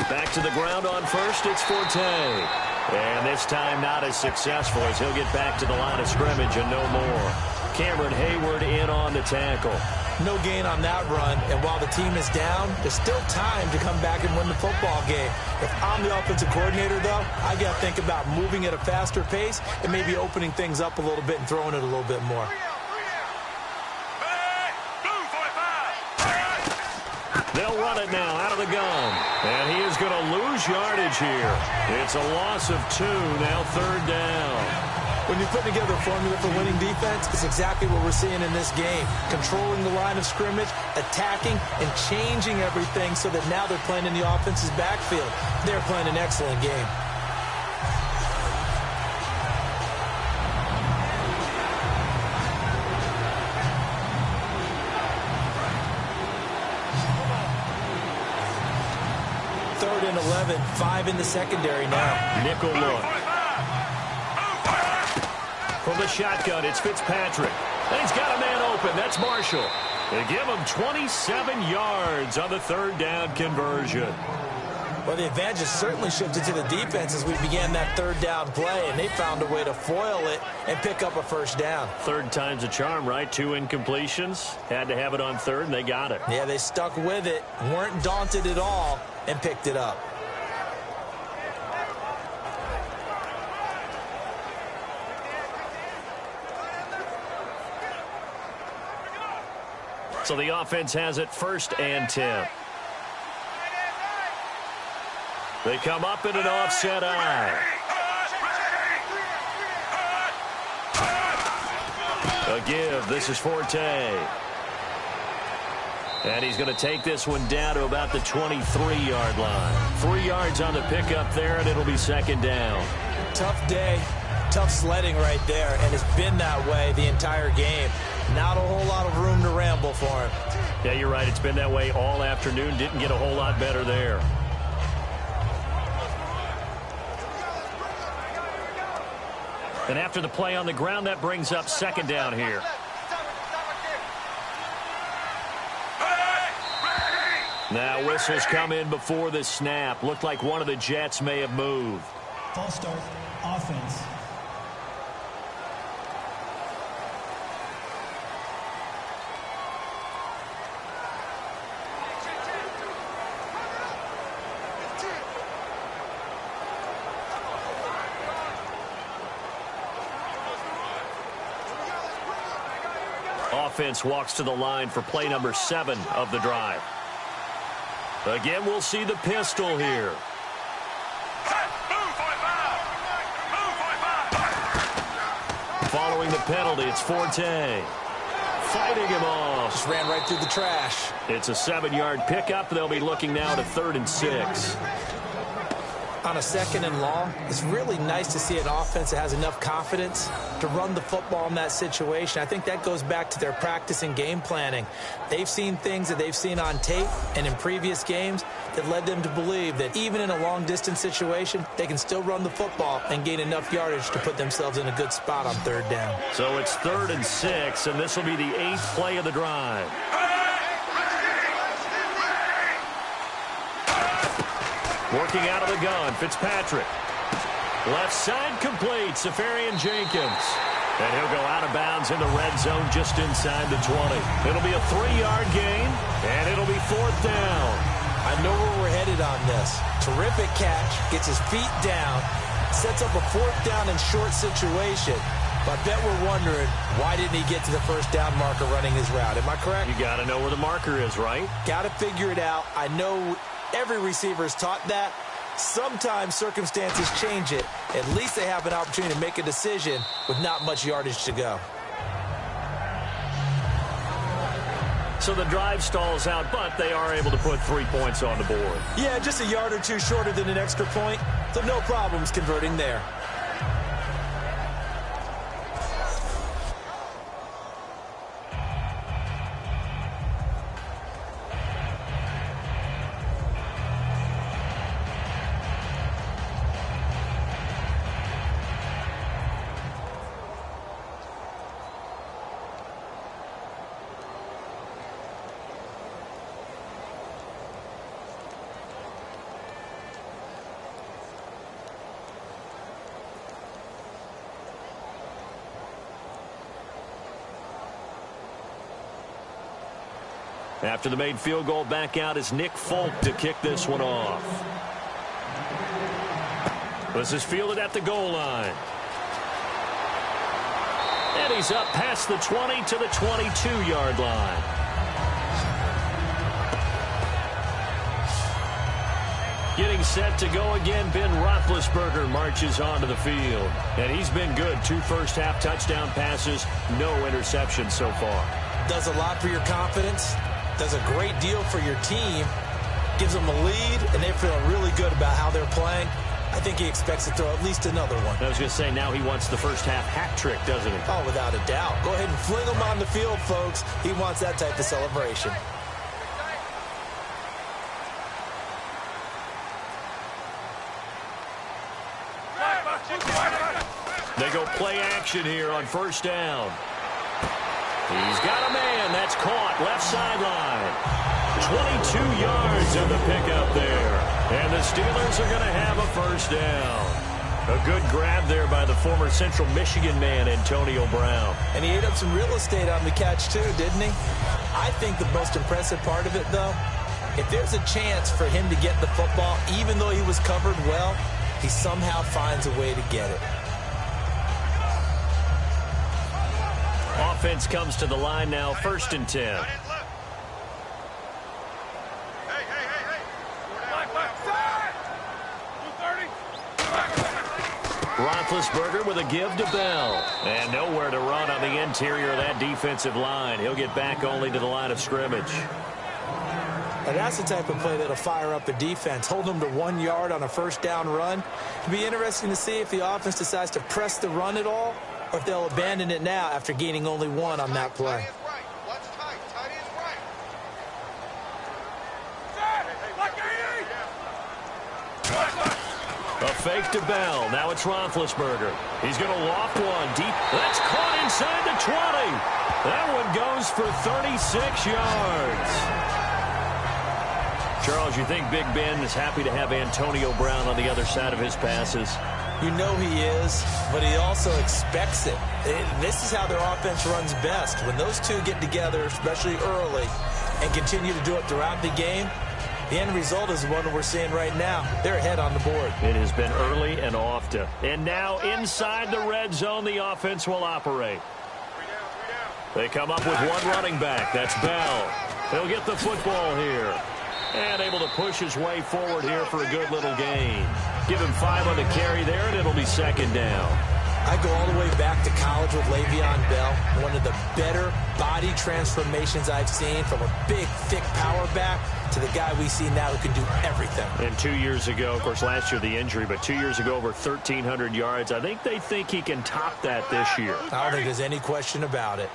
Back to the ground on first, it's Forte. And this time not as successful as he'll get back to the line of scrimmage and no more. Cameron Hayward in on the tackle. No gain on that run, and while the team is down, there's still time to come back and win the football game. If I'm the offensive coordinator, though, I got to think about moving at a faster pace and maybe opening things up a little bit and throwing it a little bit more. They'll run it now out of the gun, and he is going to lose yardage here. It's a loss of 2, now 3rd down. When you're putting together a formula for winning defense, it's exactly what we're seeing in this game. Controlling the line of scrimmage, attacking, and changing everything so that now they're playing in the offense's backfield. They're playing an excellent game. Third and 11, 5 in the secondary now. Nickel look. From the shotgun, it's Fitzpatrick. And he's got a man open. That's Marshall. They give him 27 yards on the 3rd down conversion. Well, the advantage has certainly shifted to the defense as we began that 3rd down play, and they found a way to foil it and pick up a first down. 3rd time's a charm, right? 2 incompletions. Had to have it on 3rd, and they got it. Yeah, they stuck with it, weren't daunted at all, and picked it up. So the offense has it 1st and 10. They come up in an offset eye. A give. This is Forte. And he's going to take this one down to about the 23-yard line. 3 yards on the pickup there, and it'll be 2nd down. Tough day. Tough sledding right there, and it's been that way the entire game. Not a whole lot of room to ramble for him. Yeah, you're right. It's been that way all afternoon. Didn't get a whole lot better there. And after the play on the ground, that brings up second down here. Now whistles come in before the snap. Looked like one of the Jets may have moved. False start, offense. Offense walks to the line for play number 7 of the drive. Again, we'll see the pistol here. Following the penalty, it's Forte. Fighting him off. Just ran right through the trash. It's a 7-yard pickup. They'll be looking now to 3rd and 6. On a 2nd and long, it's really nice to see an offense that has enough confidence to run the football in that situation. I think that goes back to their practice and game planning. They've seen things that they've seen on tape and in previous games that led them to believe that even in a long-distance situation, they can still run the football and gain enough yardage to put themselves in a good spot on 3rd down. So it's 3rd and 6, and this will be the 8th play of the drive. Working out of the gun, Fitzpatrick. Left side complete, Safarian Jenkins. And he'll go out of bounds in the red zone just inside the 20. It'll be a 3-yard gain, and it'll be 4th down. I know where we're headed on this. Terrific catch, gets his feet down, sets up a 4th down and short situation. But I bet we're wondering, why didn't he get to the 1st down marker running his route? Am I correct? You got to know where the marker is, right? Got to figure it out. I know every receiver is taught that. Sometimes circumstances change it. At least they have an opportunity to make a decision with not much yardage to go. So the drive stalls out, but they are able to put 3 points on the board. Yeah, just a yard or two shorter than an extra point, so no problems converting there. After the made field goal, back out is Nick Folk to kick this one off. This is fielded at the goal line. And he's up past the 20 to the 22-yard line. Getting set to go again, Ben Roethlisberger marches onto the field. And he's been good. 2 first-half touchdown passes, no interceptions so far. Does a lot for your confidence. Does a great deal for your team. Gives them a lead, and they're feeling really good about how they're playing. I think he expects to throw at least another one. I was going to say, now he wants the first-half hat trick, doesn't he? Oh, without a doubt. Go ahead and fling him on the field, folks. He wants that type of celebration. They go play action here on 1st down. He's got a man. That's caught. Left sideline. 22 yards on the pickup there. And the Steelers are going to have a 1st down. A good grab there by the former Central Michigan man, Antonio Brown. And he ate up some real estate on the catch, too, didn't he? I think the most impressive part of it, though, if there's a chance for him to get the football, even though he was covered well, he somehow finds a way to get it. Offense comes to the line now, 1st and 10. Roethlisberger with a give to Bell. And nowhere to run on the interior of that defensive line. He'll get back only to the line of scrimmage. And that's the type of play that'll fire up a defense. Hold them to 1 yard on a 1st down run. It'll be interesting to see if the offense decides to press the run at all, or if they'll abandon it now after gaining only 1 on that play. A fake to Bell. Now it's Roethlisberger. He's going to loft one deep. That's caught inside the 20. That one goes for 36 yards. Charles, you think Big Ben is happy to have Antonio Brown on the other side of his passes? You know he is, but he also expects it. This is how their offense runs best. When those two get together, especially early, and continue to do it throughout the game, the end result is the one we're seeing right now. They're ahead on the board. It has been early and often. And now inside the red zone, the offense will operate. They come up with one running back. That's Bell. He'll get the football here. And able to push his way forward here for a good little gain. Give him 5 on the carry there, and it'll be second down. I go all the way back to college with Le'Veon Bell. One of the better body transformations I've seen, from a big, thick power back to the guy we see now who can do everything. And 2 years ago, of course, last year the injury, but 2 years ago over 1,300 yards. I think they think he can top that this year. I don't think there's any question about it.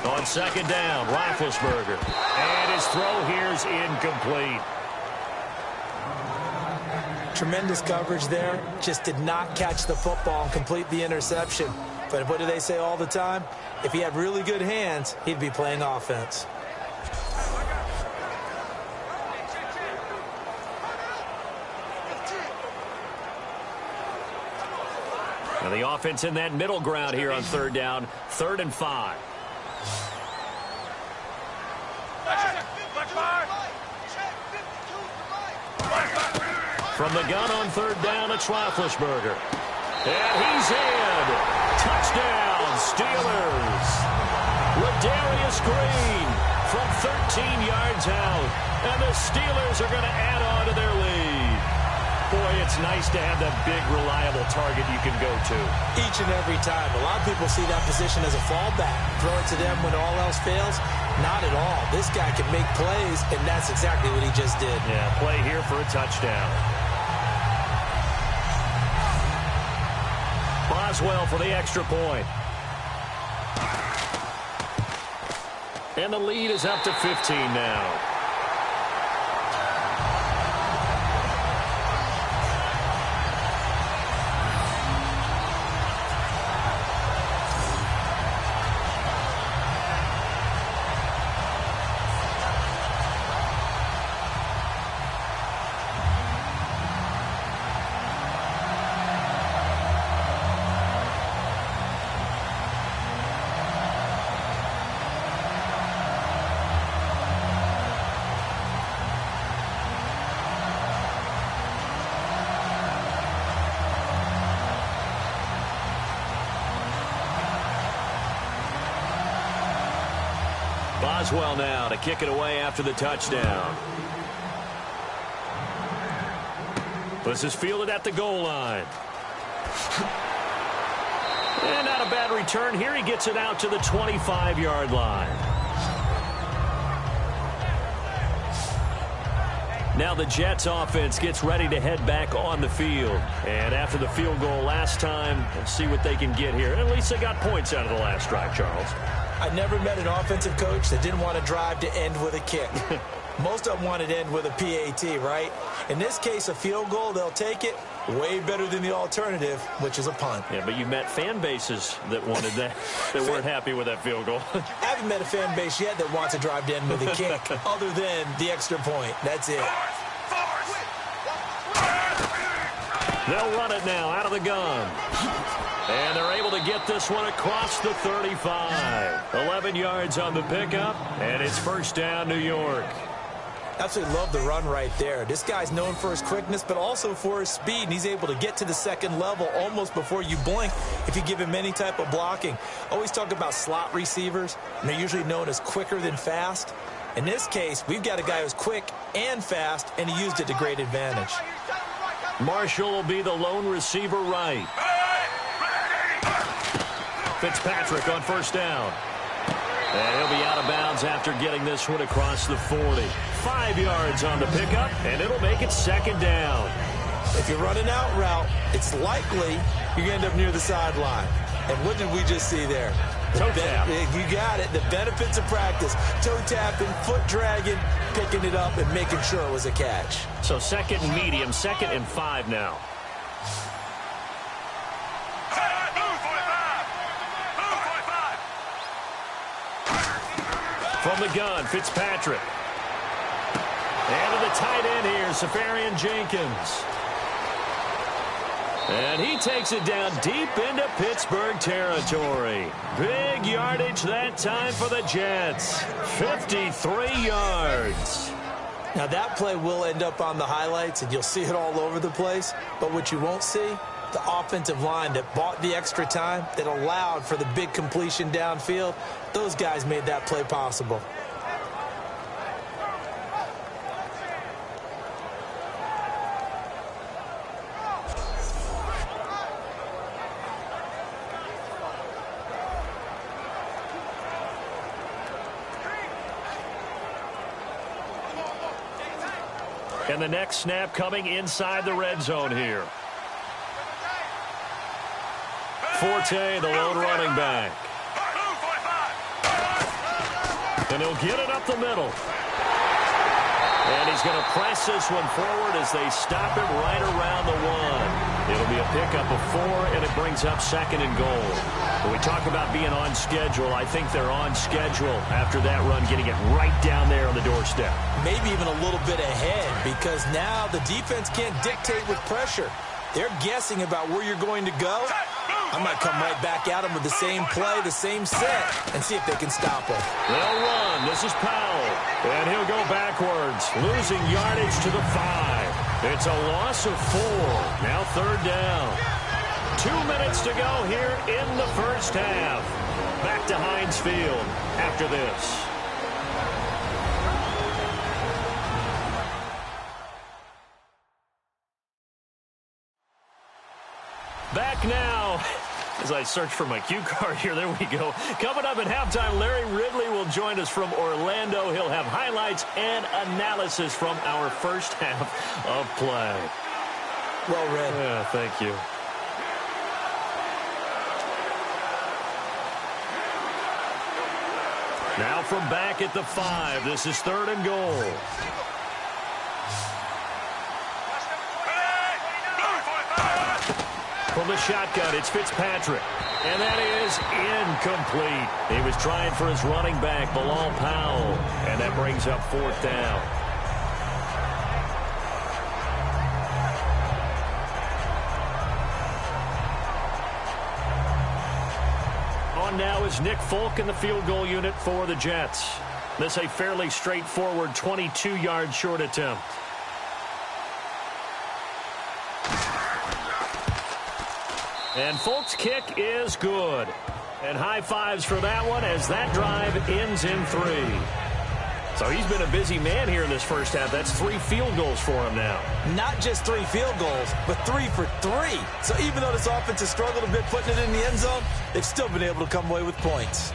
On second down, Roethlisberger. And his throw here's incomplete. Tremendous coverage there. Just did not catch the football and complete the interception. But what do they say all the time? If he had really good hands, he'd be playing offense. And the offense in that middle ground here on third down, 3rd and 5. From the gun on third down, it's Roethlisberger. And he's in. Touchdown, Steelers. Ladarius Green from 13 yards out. And the Steelers are going to add on to their lead. Boy, it's nice to have that big, reliable target you can go to. Each and every time. A lot of people see that position as a fallback. Throw it to them when all else fails. Not at all. This guy can make plays, and that's exactly what he just did. Yeah, play here for a touchdown. Boswell for the extra point. And the lead is up to 15 now. Boswell now to kick it away after the touchdown. This is fielded at the goal line. And not a bad return here. He gets it out to the 25-yard line. Now the Jets offense gets ready to head back on the field. And after the field goal last time, let's see what they can get here. At least they got points out of the last drive, Charles. I never met an offensive coach that didn't want to drive to end with a kick. Most of them wanted to end with a PAT, right? In this case, a field goal, they'll take it. Way better than the alternative, which is a punt. Yeah, but you met fan bases that wanted that, that weren't happy with that field goal. I haven't met a fan base yet that wants to drive to end with a kick, other than the extra point. That's it. They'll run it now out of the gun. And they're able to get this one across the 35. 11 yards on the pickup, and it's first down, New York. Absolutely love the run right there. This guy's known for his quickness, but also for his speed. And he's able to get to the second level almost before you blink if you give him any type of blocking. Always talk about slot receivers, and they're usually known as quicker than fast. In this case, we've got a guy who's quick and fast, and he used it to great advantage. Marshall will be the lone receiver right. Fitzpatrick on first down. And he'll be out of bounds after getting this one across the 40. 5 yards on the pickup, and it'll make it second down. If you're running out route, it's likely you're going to end up near the sideline. And what did we just see there? Toe tap. You got it. The benefits of practice. Toe tapping, foot dragging, picking it up, and making sure it was a catch. So 2nd and medium, 2nd and 5 now. From the gun, Fitzpatrick. And to the tight end here, Safarian Jenkins. And he takes it down deep into Pittsburgh territory. Big yardage that time for the Jets. 53 yards. Now that play will end up on the highlights, and you'll see it all over the place. But what you won't see, the offensive line that bought the extra time, that allowed for the big completion downfield, those guys made that play possible. And the next snap coming inside the red zone here. Forte, the lone running back. And he'll get it up the middle. And he's going to press this one forward as they stop him right around the 1. It'll be a pickup of 4, and it brings up 2nd and goal. When we talk about being on schedule, I think they're on schedule after that run, getting it right down there on the doorstep. Maybe even a little bit ahead, because now the defense can't dictate with pressure. They're guessing about where you're going to go. I might come right back at them with the same play, the same set, and see if they can stop it. They'll run. This is Powell. And he'll go backwards, losing yardage to the 5. It's a loss of 4. Now 3rd down. 2 minutes to go here in the first half. Back to Heinz Field after this. Back now. As I search for my cue card here, there we go. Coming up at halftime, Larry Ridley will join us from Orlando. He'll have highlights and analysis from our first half of play. Well read. Yeah, thank you. Now from back at the 5, this is 3rd and goal. From the shotgun, it's Fitzpatrick. And that is incomplete. He was trying for his running back, Bilal Powell. And that brings up 4th down. On now is Nick Folk in the field goal unit for the Jets. This a fairly straightforward 22-yard short attempt. And Folk's kick is good. And high fives for that one as that drive ends in 3. So he's been a busy man here in this first half. That's 3 field goals for him now. Not just 3 field goals, but 3 for 3. So even though this offense has struggled a bit putting it in the end zone, they've still been able to come away with points.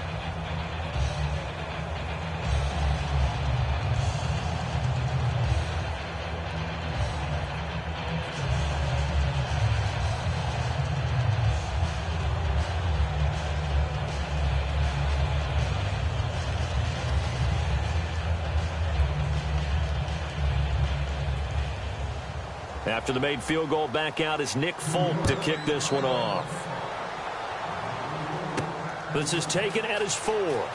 After the made field goal, back out is Nick Folk to kick this one off. This is taken at his 4. And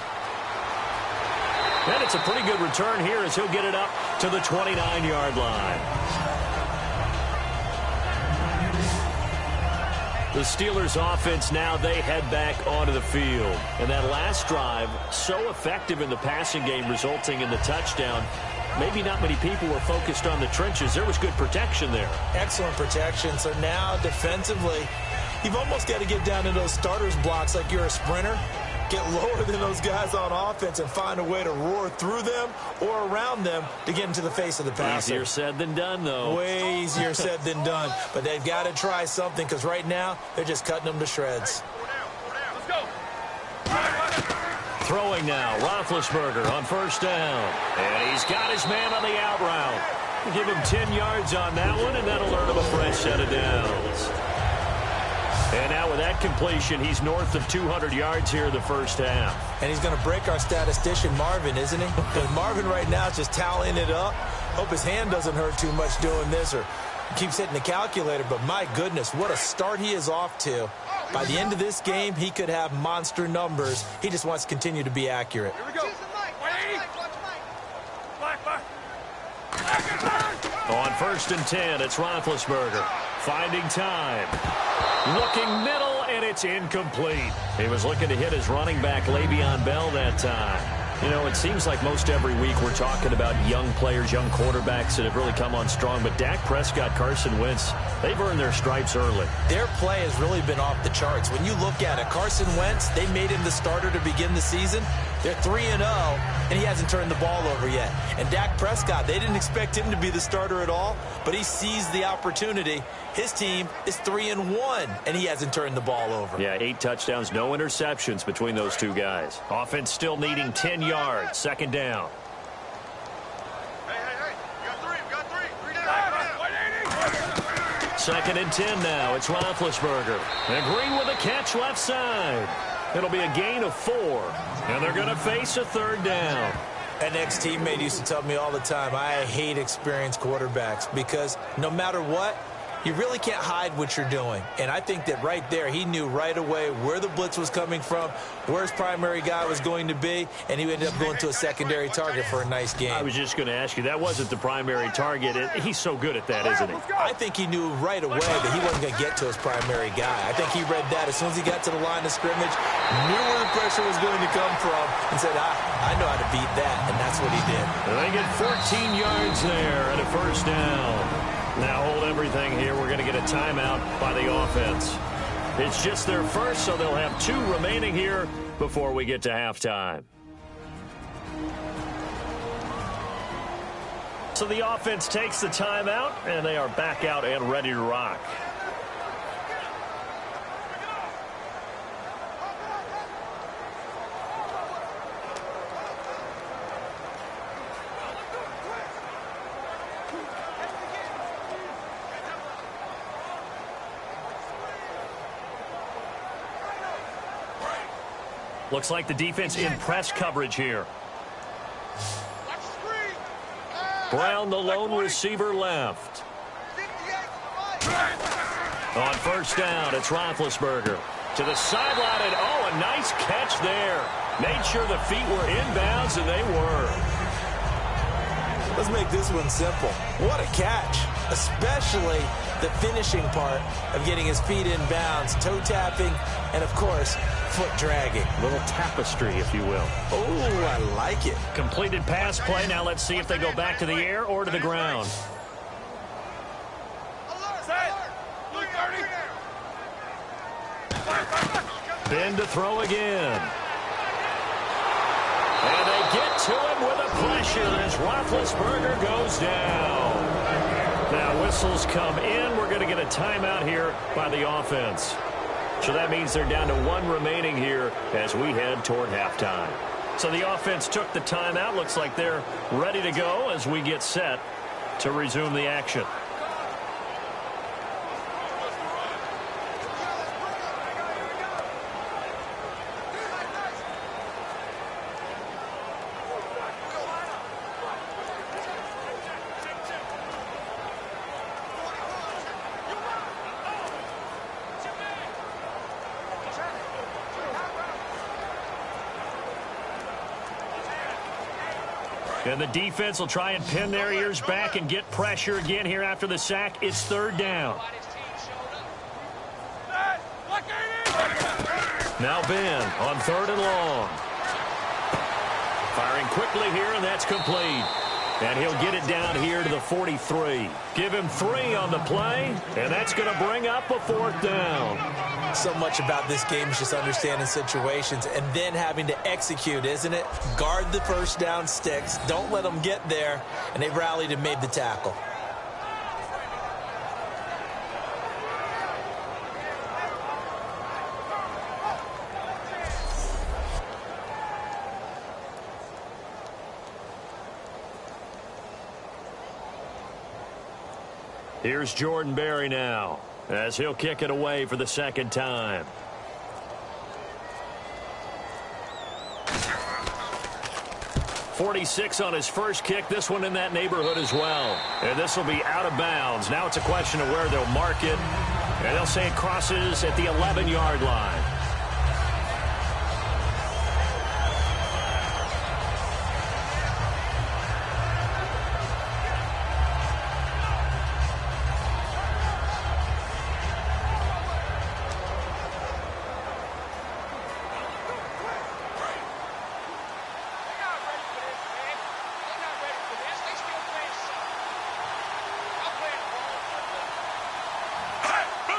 it's a pretty good return here as he'll get it up to the 29-yard line. The Steelers offense now, they head back onto the field. And that last drive, so effective in the passing game, resulting in the touchdown. Maybe not many people were focused on the trenches. There was good protection there. Excellent protection. So now defensively, you've almost got to get down to those starters blocks like you're a sprinter. Get lower than those guys on offense and find a way to roar through them or around them to get into the face of the passer. Easier said than done, though. Way easier said than done. But they've got to try something because right now they're just cutting them to shreds. Let's go. Throwing now, Roethlisberger on first down. And he's got his man on the out route. Give him 10 yards on that one, and that'll earn him a fresh set of downs. And now with that completion, he's north of 200 yards here in the first half. And he's going to break our statistician, Marvin, isn't he? Because Marvin right now is just tallying it up. Hope his hand doesn't hurt too much doing this or keeps hitting the calculator. But my goodness, what a start he is off to. By the end of this game, he could have monster numbers. He just wants to continue to be accurate. Here we go. On 1st and 10, it's Roethlisberger. Finding time. Looking middle, and it's incomplete. He was looking to hit his running back, Le'Veon Bell, that time. You know, it seems like most every week we're talking about young players, young quarterbacks that have really come on strong. But Dak Prescott, Carson Wentz, they've earned their stripes early. Their play has really been off the charts. When you look at it, Carson Wentz, they made him the starter to begin the season. They're 3-0, and he hasn't turned the ball over yet. And Dak Prescott, they didn't expect him to be the starter at all, but he seized the opportunity. His team is 3-1, and he hasn't turned the ball over. Yeah, 8 touchdowns, no interceptions between those two guys. Offense still needing 10 yards. 2nd down. Hey. You got three. 2nd and 10 now. It's Roethlisberger. And Green with a catch left side. It'll be a gain of 4. And they're going to face a 3rd down. An ex-teammate used to tell me all the time, I hate experienced quarterbacks because no matter what, you really can't hide what you're doing. And I think that right there, he knew right away where the blitz was coming from, where his primary guy was going to be, and he ended up going to a secondary target for a nice game. I was just going to ask you, that wasn't the primary target. He's so good at that, isn't he? I think he knew right away that he wasn't going to get to his primary guy. I think he read that as soon as he got to the line of scrimmage, knew where the pressure was going to come from, and said, I know how to beat that, and that's what he did. And they get 14 yards there and a 1st down. Now hold everything here. We're going to get a timeout by the offense. It's just their first, so they'll have 2 remaining here before we get to halftime. So the offense takes the timeout, and they are back out and ready to rock. Looks like the defense in press coverage here. Brown, the lone receiver, left. On 1st down, it's Roethlisberger. To the sideline, and a nice catch there. Made sure the feet were inbounds, and they were. Let's make this one simple. What a catch, especially the finishing part of getting his feet in bounds, toe tapping, and, of course, foot dragging. Little tapestry, if you will. Oh, I like it. Completed pass play. Now let's see if they go back to the air or to the ground. Ben to throw again. And they get to him with a pressure as Roethlisberger goes down. Now whistles come in. We're going to get a timeout here by the offense. So that means they're down to 1 remaining here as we head toward halftime. So the offense took the timeout. Looks like they're ready to go as we get set to resume the action. And the defense will try and pin their ears back and get pressure again here after the sack. It's 3rd down. Now Ben on 3rd and long. Firing quickly here, and that's complete. And he'll get it down here to the 43. Give him 3 on the play, and that's going to bring up a 4th down. So much about this game is just understanding situations and then having to execute, isn't it? Guard the 1st down sticks. Don't let them get there. And they rallied and made the tackle. Here's Jordan Berry now. as he'll kick it away for the second time. .46 on his first kick. This one in that neighborhood as well. And this will be out of bounds. Now it's a question of where they'll mark it. And they'll say it crosses at the 11-yard line.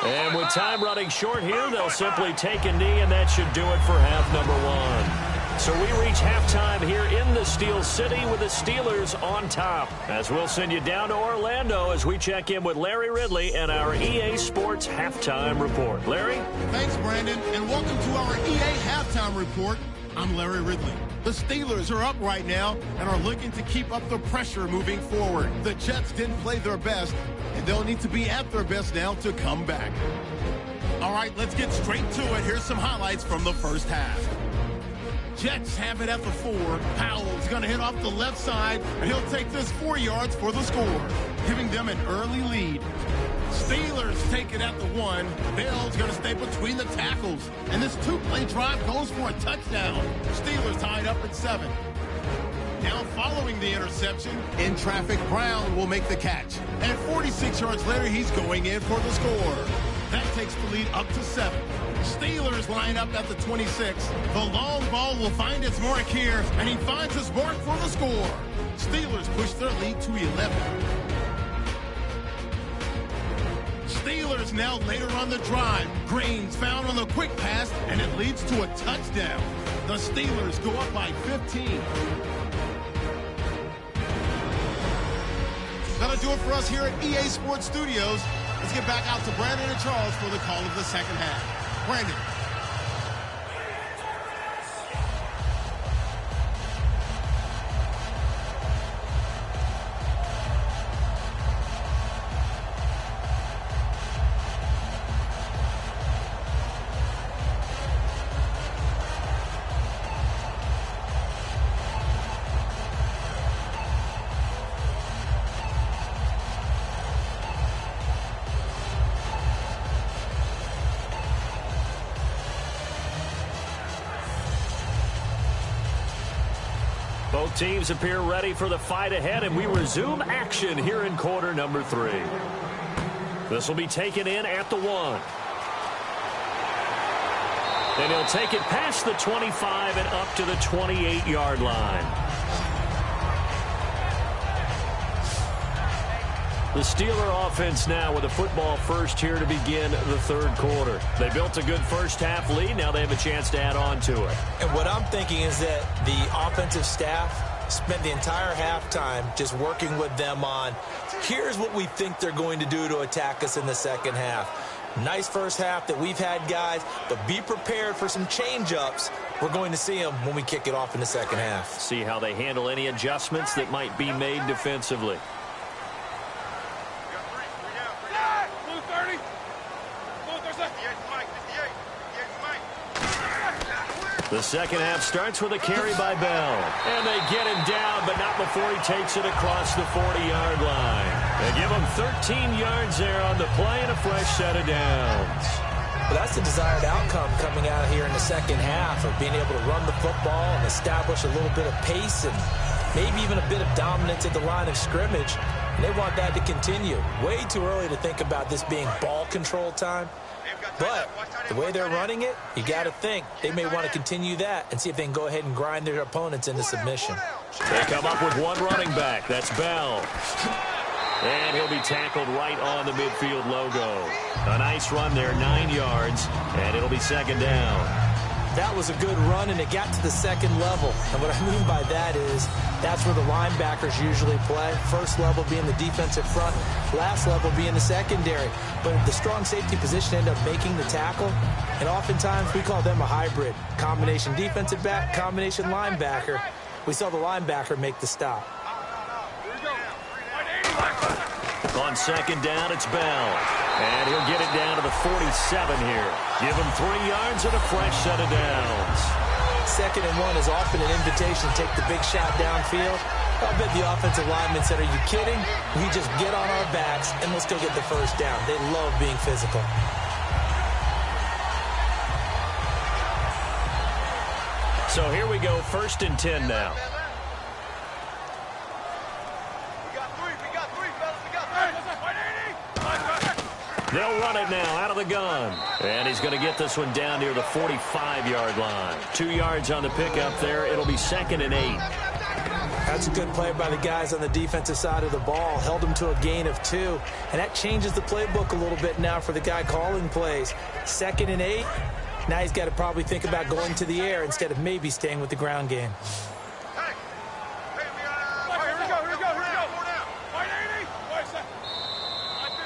And with time running short here, they'll simply take a knee, and that should do it for half number one. So we reach halftime here in the Steel City with the Steelers on top. As we'll send you down to Orlando as we check in with Larry Ridley and our EA Sports Halftime Report. Larry? Thanks, Brandon, and welcome to our EA Halftime Report. I'm Larry Ridley. The Steelers are up right now and are looking to keep up the pressure moving forward. The Jets didn't play their best, and they'll need to be at their best now to come back. All right, let's get straight to it. Here's some highlights from the first half. Jets have it at the 4. Powell's going to hit off the left side, and he'll take this 4 yards for the score, giving them an early lead. Steelers take it at the 1. Bell's going to stay between the tackles, and this two-play drive goes for a touchdown. Steelers tied up at 7. Now following the interception, in traffic, Brown will make the catch. And 46 yards later, he's going in for the score. That takes the lead up to 7. Steelers line up at the 26. The long ball will find its mark here, and he finds his mark for the score. Steelers push their lead to 11. Steelers now later on the drive. Green's found on the quick pass, and it leads to a touchdown. The Steelers go up by 15. That'll do it for us here at EA Sports Studios. Let's get back out to Brandon and Charles for the call of the second half. Brandon. Both teams appear ready for the fight ahead, and we resume action here in quarter number 3. This will be taken in at the 1. And he'll take it past the 25 and up to the 28-yard line. The Steeler offense now with a football first here to begin the third quarter. They built a good first half lead. Now they have a chance to add on to it. And what I'm thinking is that the offensive staff spent the entire halftime just working with them on, here's what we think they're going to do to attack us in the second half. Nice first half that we've had, guys, but be prepared for some change-ups. We're going to see them when we kick it off in the second half. See how they handle any adjustments that might be made defensively. The second half starts with a carry by Bell. And they get him down, but not before he takes it across the 40-yard line. They give him 13 yards there on the play and a fresh set of downs. Well, that's the desired outcome coming out here in the second half of being able to run the football and establish a little bit of pace and maybe even a bit of dominance at the line of scrimmage. And they want that to continue. Way too early to think about this being ball control time. But the way they're running it, you got to think they may want to continue that and see if they can go ahead and grind their opponents into submission. They come up with one running back. That's Bell. And he'll be tackled right on the midfield logo. A nice run there, 9 yards, and it'll be second down. That was a good run, and it got to the second level. And what I mean by that is that's where the linebackers usually play. First level being the defensive front, last level being the secondary. But the strong safety position ended up making the tackle, and oftentimes we call them a hybrid. Combination defensive back, combination linebacker. We saw the linebacker make the stop. On second down, it's Bell. And he'll get it down to the 47 here. Give him 3 yards and a fresh set of downs. 2nd and 1 is often an invitation to take the big shot downfield. I bet the offensive lineman said, are you kidding? We just get on our backs and let's go get the first down. They love being physical. So here we go, 1st and 10 now. They'll run it now out of the gun. And he's going to get this one down near the 45-yard line. 2 yards on the pickup there. It'll be 2nd and 8. That's a good play by the guys on the defensive side of the ball. Held them to a gain of 2. And that changes the playbook a little bit now for the guy calling plays. 2nd and 8. Now he's got to probably think about going to the air instead of maybe staying with the ground game.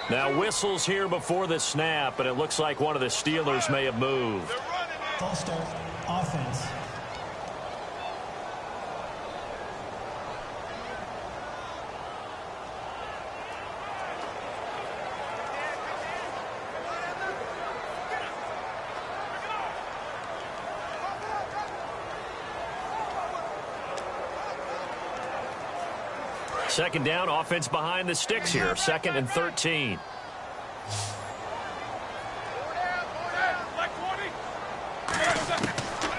Now whistles here before the snap, and it looks like one of the Steelers may have moved. False start, offense. Second down, offense behind the sticks here. 2nd and 13.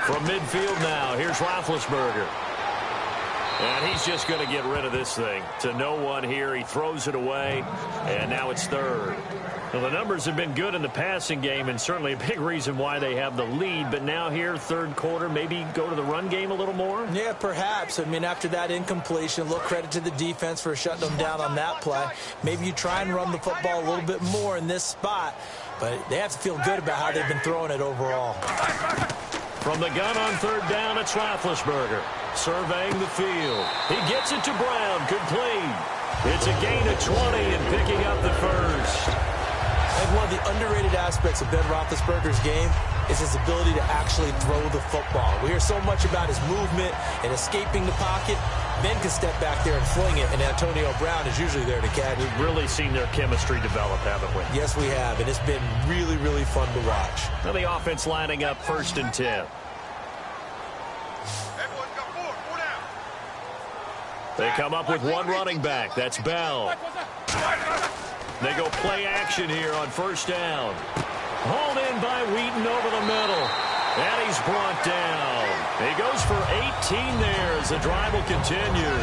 From midfield now, here's Roethlisberger. And he's just going to get rid of this thing. To no one here. He throws it away, and now it's 3rd. Well, the numbers have been good in the passing game, and certainly a big reason why they have the lead. But now here, 3rd quarter, maybe go to the run game a little more? Yeah, perhaps. I mean, after that incompletion, a little credit to the defense for shutting them down on that play. Maybe you try and run the football a little bit more in this spot. But they have to feel good about how they've been throwing it overall. From the gun on 3rd down, it's Roethlisberger. Surveying the field. He gets it to Brown. Complete. It's a gain of 20 and picking up the first. And one of the underrated aspects of Ben Roethlisberger's game is his ability to actually throw the football. We hear so much about his movement and escaping the pocket. Ben can step back there and fling it, and Antonio Brown is usually there to catch. We've really seen their chemistry develop, haven't we? Yes, we have, and it's been really, really fun to watch. Now the offense lining up 1st and 10. They come up with one running back. That's Bell. They go play action here on 1st down. Hauled in by Wheaton over the middle. And he's brought down. He goes for 18 there as the drive will continue.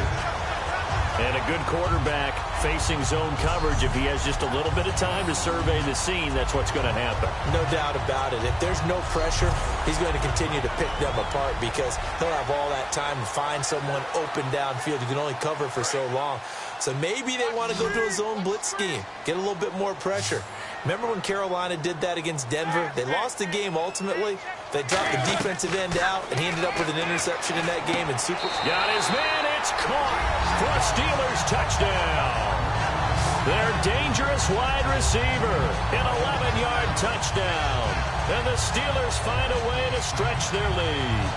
And a good quarterback facing zone coverage. If he has just a little bit of time to survey the scene, that's what's going to happen. No doubt about it. If there's no pressure, he's going to continue to pick them apart because he'll have all that time to find someone open downfield. You can only cover for so long. So maybe they want to go to a zone blitz scheme, get a little bit more pressure. Remember when Carolina did that against Denver? They lost the game ultimately. They dropped the defensive end out, and he ended up with an interception in that game. And got his man. It's caught for a Steelers touchdown. Their dangerous wide receiver, an 11-yard touchdown. And the Steelers find a way to stretch their lead.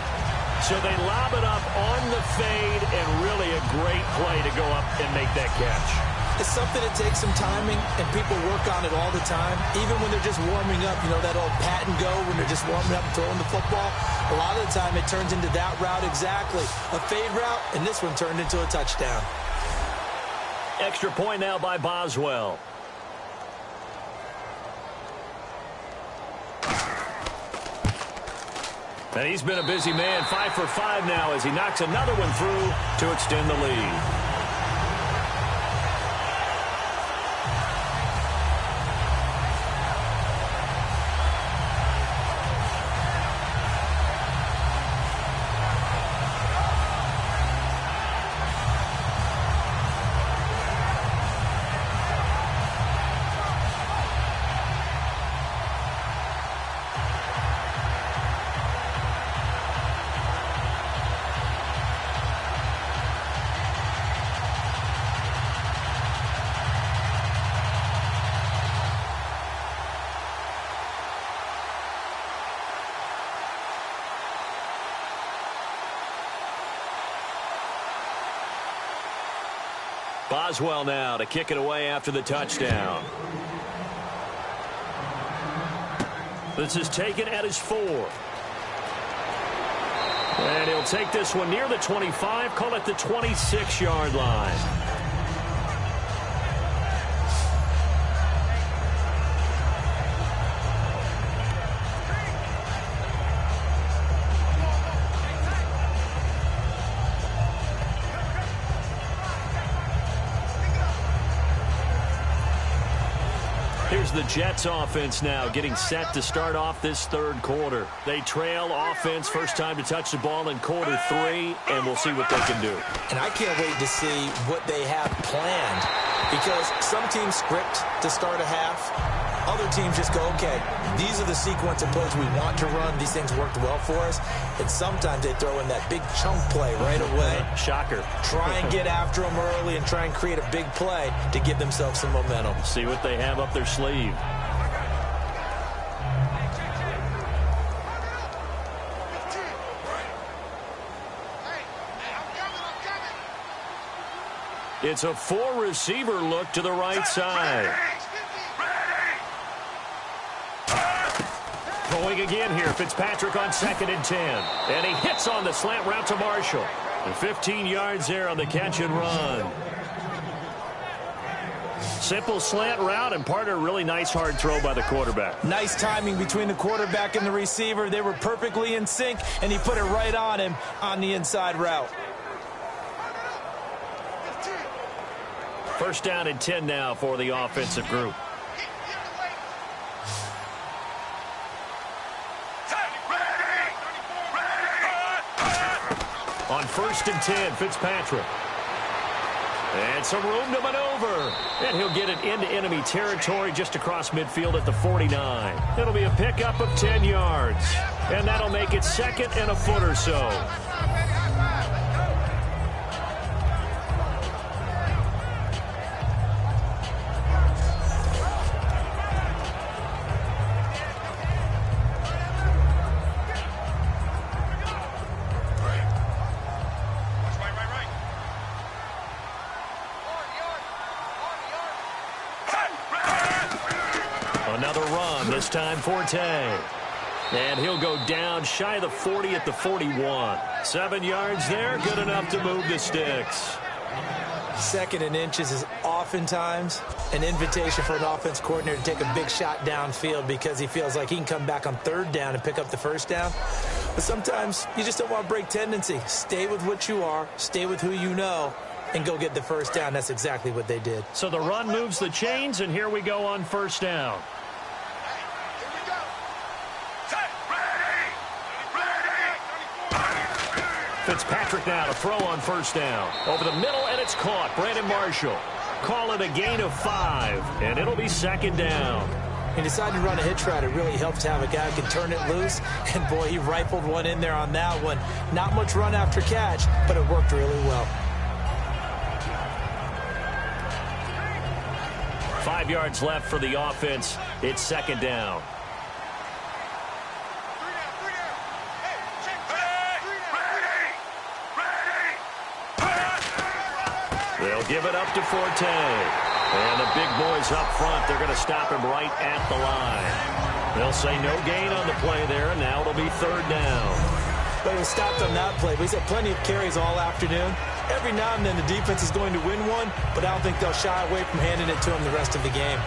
So they lob it up on the fade, and really a great play to go up and make that catch. It's something that takes some timing, and people work on it all the time. Even when they're just warming up, you know, that old pat and go when they're just warming up and throwing the football. A lot of the time it turns into that route exactly. A fade route, and this one turned into a touchdown. Extra point now by Boswell. And he's been a busy man, 5 for 5 now as he knocks another one through to extend the lead. Boswell now to kick it away after the touchdown. This is taken at his 4. And he'll take this one near the 25, call it the 26-yard line. Here's the Jets offense now getting set to start off this third quarter. They trail offense first time to touch the ball in quarter 3, and we'll see what they can do. And I can't wait to see what they have planned, because some teams script to start a half. Other teams just go, okay, these are the sequence of plays we want to run. These things worked well for us. And sometimes they throw in that big chunk play right away. Shocker. Try and get after them early and try and create a big play to give themselves some momentum. See what they have up their sleeve. It's a 4-receiver look to the right side. Going again here, Fitzpatrick on 2nd and 10. And he hits on the slant route to Marshall. And 15 yards there on the catch and run. Simple slant route, and part of a really nice hard throw by the quarterback. Nice timing between the quarterback and the receiver. They were perfectly in sync, and he put it right on him on the inside route. First down and 10 now for the offensive group. On 1st and 10, Fitzpatrick. And some room to maneuver. And he'll get it into enemy territory just across midfield at the 49. It'll be a pickup of 10 yards. And that'll make it 2nd and a foot or so. Another run, this time Forte. And he'll go down shy of the 40 at the 41. 7 yards there, good enough to move the sticks. 2nd and inches is oftentimes an invitation for an offense coordinator to take a big shot downfield because he feels like he can come back on 3rd down and pick up the 1st down. But sometimes you just don't want to break tendency. Stay with what you are, stay with who you know, and go get the 1st down. That's exactly what they did. So the run moves the chains, and here we go on 1st down. Fitzpatrick now to throw on 1st down. Over the middle, and it's caught. Brandon Marshall. Call it a gain of 5, and it'll be 2nd down. He decided to run a hitch route. It really helped to have a guy who can turn it loose. And, boy, he rifled one in there on that one. Not much run after catch, but it worked really well. 5 yards left for the offense. It's 2nd down. They'll give it up to Forte. And the big boys up front, they're going to stop him right at the line. They'll say no gain on the play there, and now it'll be 3rd down. But he was stopped on that play. But he's had plenty of carries all afternoon. Every now and then the defense is going to win one, but I don't think they'll shy away from handing it to him the rest of the game.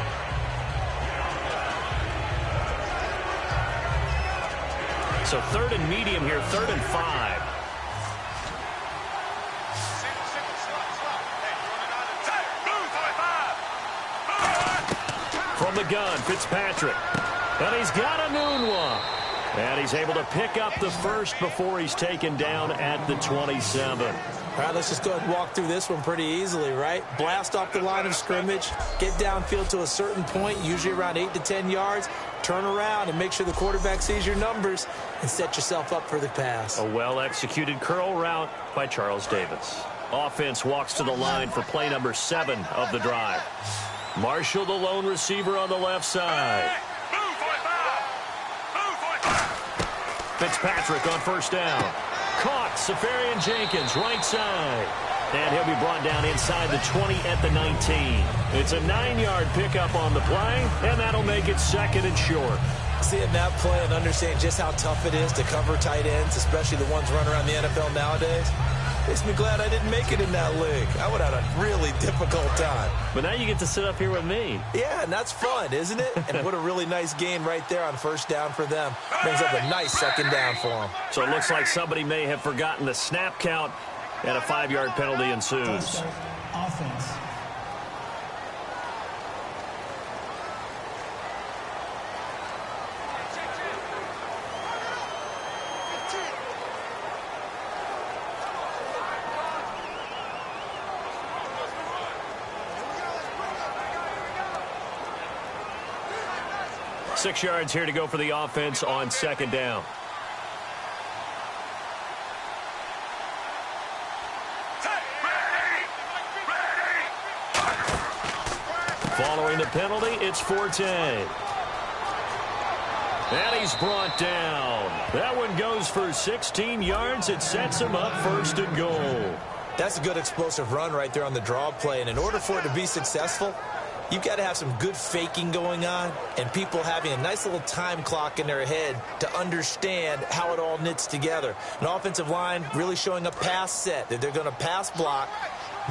So 3rd and medium here, 3rd and 5. From the gun, Fitzpatrick. And he's got a noon one. And he's able to pick up the 1st before he's taken down at the 27. All right, let's just go ahead and walk through this one pretty easily, right? Blast off the line of scrimmage, get downfield to a certain point, usually around 8 to 10 yards, turn around and make sure the quarterback sees your numbers and set yourself up for the pass. A well-executed curl route by Charles Davis. Offense walks to the line for play number 7 of the drive. Marshall, the lone receiver on the left side. Fitzpatrick on 1st down. caught. Safarian Jenkins, right side. And he'll be brought down inside the 20 at the 19. It's a 9-yard pickup on the play, and that'll make it 2nd and short. Seeing that play and understanding just how tough it is to cover tight ends, especially the ones running around the NFL nowadays, makes me glad I didn't make it in that league. I would have had a really difficult time. But now you get to sit up here with me. Yeah, and that's fun, isn't it? And what a really nice gain right there on first down for them. Brings up a nice 2nd down for them. So it looks like somebody may have forgotten the snap count, and a 5-yard penalty ensues. Offense. Six yards here to go for the offense on 2nd down. Following the penalty, it's Forte. And he's brought down. That one goes for 16 yards. It sets him up 1st and goal. That's a good explosive run right there on the draw play. And in order for it to be successful, you've got to have some good faking going on and people having a nice little time clock in their head to understand how it all knits together. An offensive line really showing a pass set that they're going to pass block,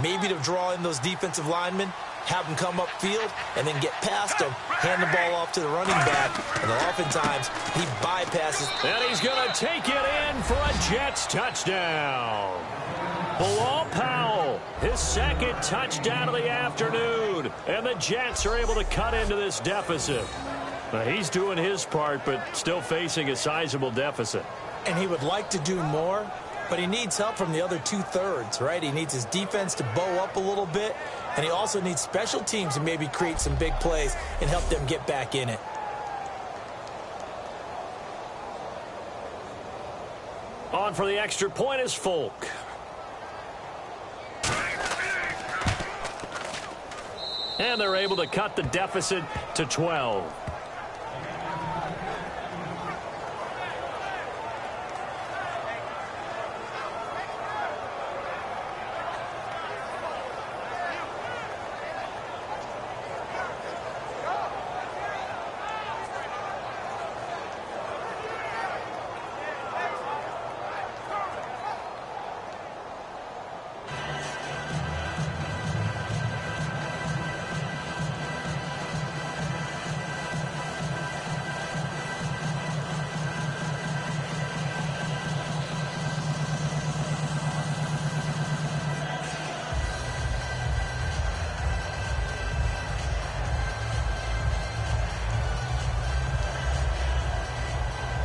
maybe to draw in those defensive linemen, have them come upfield, and then get past them, hand the ball off to the running back, and oftentimes he bypasses. And he's going to take it in for a Jets touchdown. Bilal Powell, his 2nd touchdown of the afternoon, and the Jets are able to cut into this deficit. Now, he's doing his part, but still facing a sizable deficit. And he would like to do more, but he needs help from the other 2/3, right? He needs his defense to bow up a little bit, and he also needs special teams to maybe create some big plays and help them get back in it. On for the extra point is Folk. And they're able to cut the deficit to 12.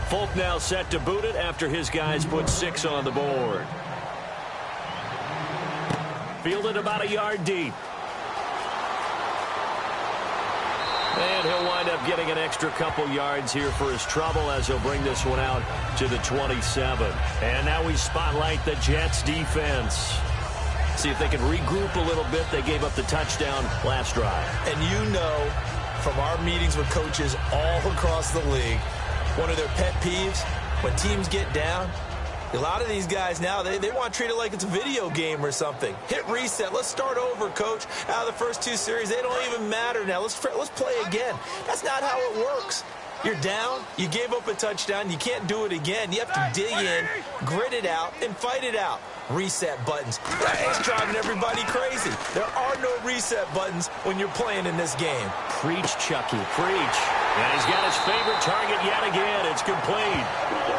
Folk now set to boot it after his guys put 6 on the board. Fielded about a yard deep. And he'll wind up getting an extra couple yards here for his trouble as he'll bring this one out to the 27. And now we spotlight the Jets defense. See if they can regroup a little bit. They gave up the touchdown last drive. And you know from our meetings with coaches all across the league, one of their pet peeves, when teams get down, a lot of these guys now, they want to treat it like it's a video game or something. Hit reset. Let's start over, coach. Out of the first 2 series, they don't even matter now. Let's play again. That's not how it works. You're down. You gave up a touchdown. You can't do it again. You have to dig in, grit it out, and fight it out. Reset buttons. It's driving everybody crazy. There are no reset buttons when you're playing in this game. Preach, Chucky, preach. And he's got his favorite target yet again. It's complete.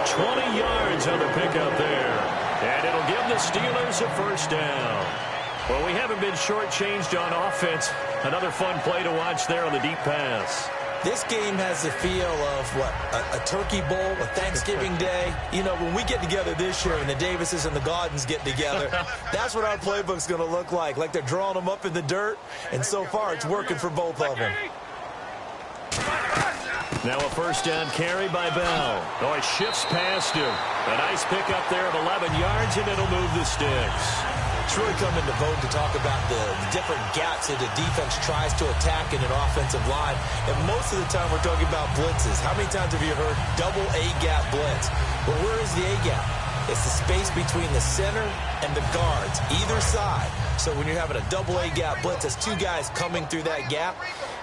20 yards on the pickup there. And it'll give the Steelers a first down. Well, we haven't been shortchanged on offense. Another fun play to watch there on the deep pass. This game has the feel of, what, a turkey bowl, a Thanksgiving day. You know, when we get together this year and the Davises and the Gaudens get together, that's what our playbook's going to look like they're drawing them up in the dirt, and so far it's working for both of them. Now a first down carry by Bell. Oh, he shifts past him. A nice pickup there of 11 yards, and it'll move the sticks. It's really come into vogue to talk about the different gaps that the defense tries to attack in an offensive line. And most of the time we're talking about blitzes. How many times have you heard double A-gap blitz? Well, where is the A-gap? It's the space between the center and the guards, either side. So when you're having a double-A gap blitz, there's two guys coming through that gap.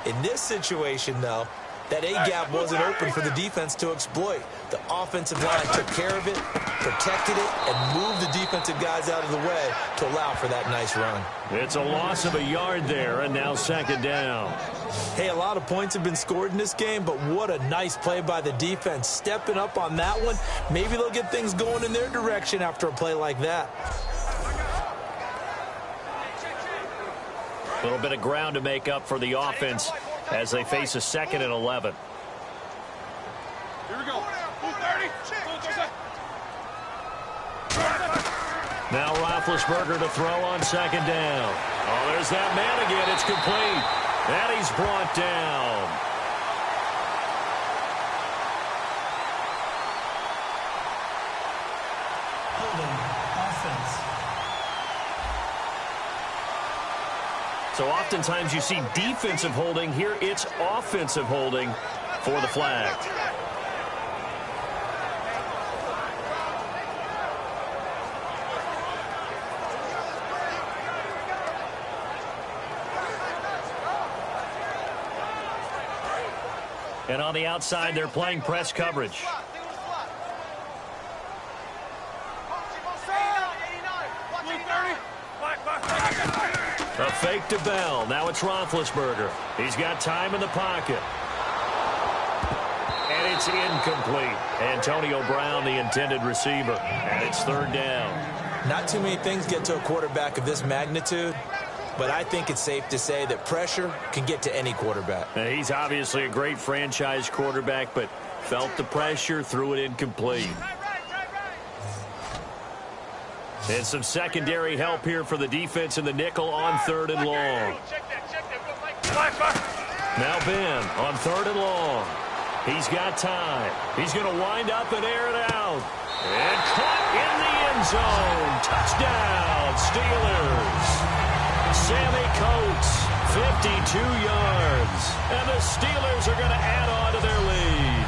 In this situation, though, that A-gap wasn't open for the defense to exploit. The offensive line took care of it, protected it, and moved the defensive guys out of the way to allow for that nice run. It's a loss of a yard there, and now second down. Hey, a lot of points have been scored in this game, but what a nice play by the defense. Stepping up on that one, maybe they'll get things going in their direction after a play like that. A little bit of ground to make up for the offense as they face a 2nd and 11. Here we go. 30. Now Roethlisberger to throw on second down. Oh, there's that man again. It's complete. And he's brought down. Holding offense. So oftentimes you see defensive holding. Here it's offensive holding for the flag. And on the outside, they're playing press coverage. A fake to Bell. Now it's Roethlisberger. He's got time in the pocket. And it's incomplete. Antonio Brown, the intended receiver. And it's third down. Not too many things get to a quarterback of this magnitude, but I think it's safe to say that pressure can get to any quarterback. Now, he's obviously a great franchise quarterback, but felt the pressure, threw it incomplete. And some secondary help here for the defense in the nickel on 3rd and long. Now Ben on 3rd and long. He's got time. He's going to wind up and air it out. And caught in the end zone. Touchdown, Steelers. Sammy Coates, 52 yards. And the Steelers are going to add on to their lead.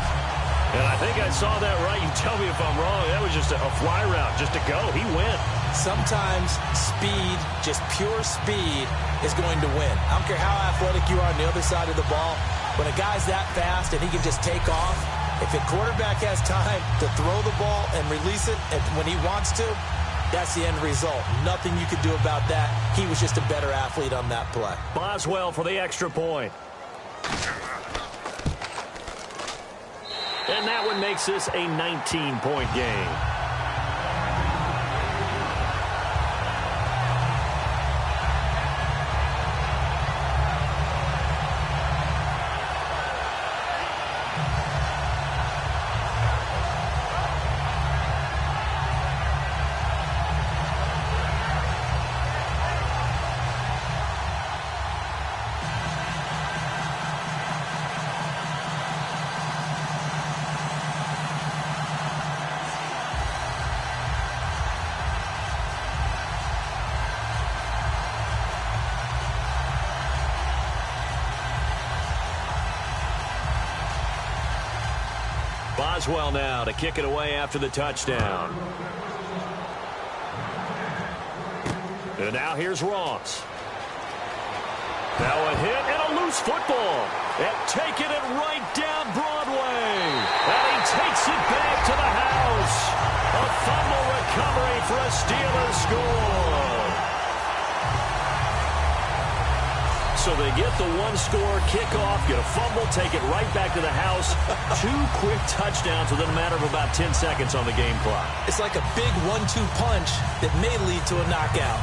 And I think I saw that right. You tell me if I'm wrong. That was just a fly route, just to go. He went. Sometimes speed, just pure speed, is going to win. I don't care how athletic you are on the other side of the ball. When a guy's that fast and he can just take off, if a quarterback has time to throw the ball and release it when he wants to, that's the end result. Nothing you could do about that. He was just a better athlete on that play. Boswell for the extra point. And that one makes this a 19-point game. Boswell now to kick it away after the touchdown. And now here's Ross. Now a hit and a loose football. And taking it right down Broadway. And he takes it back to the house. A fumble recovery for a Steelers score. So they get the one-score kickoff, get a fumble, take it right back to the house. 2 quick touchdowns within a matter of about 10 seconds on the game clock. It's like a big 1-2 punch that may lead to a knockout.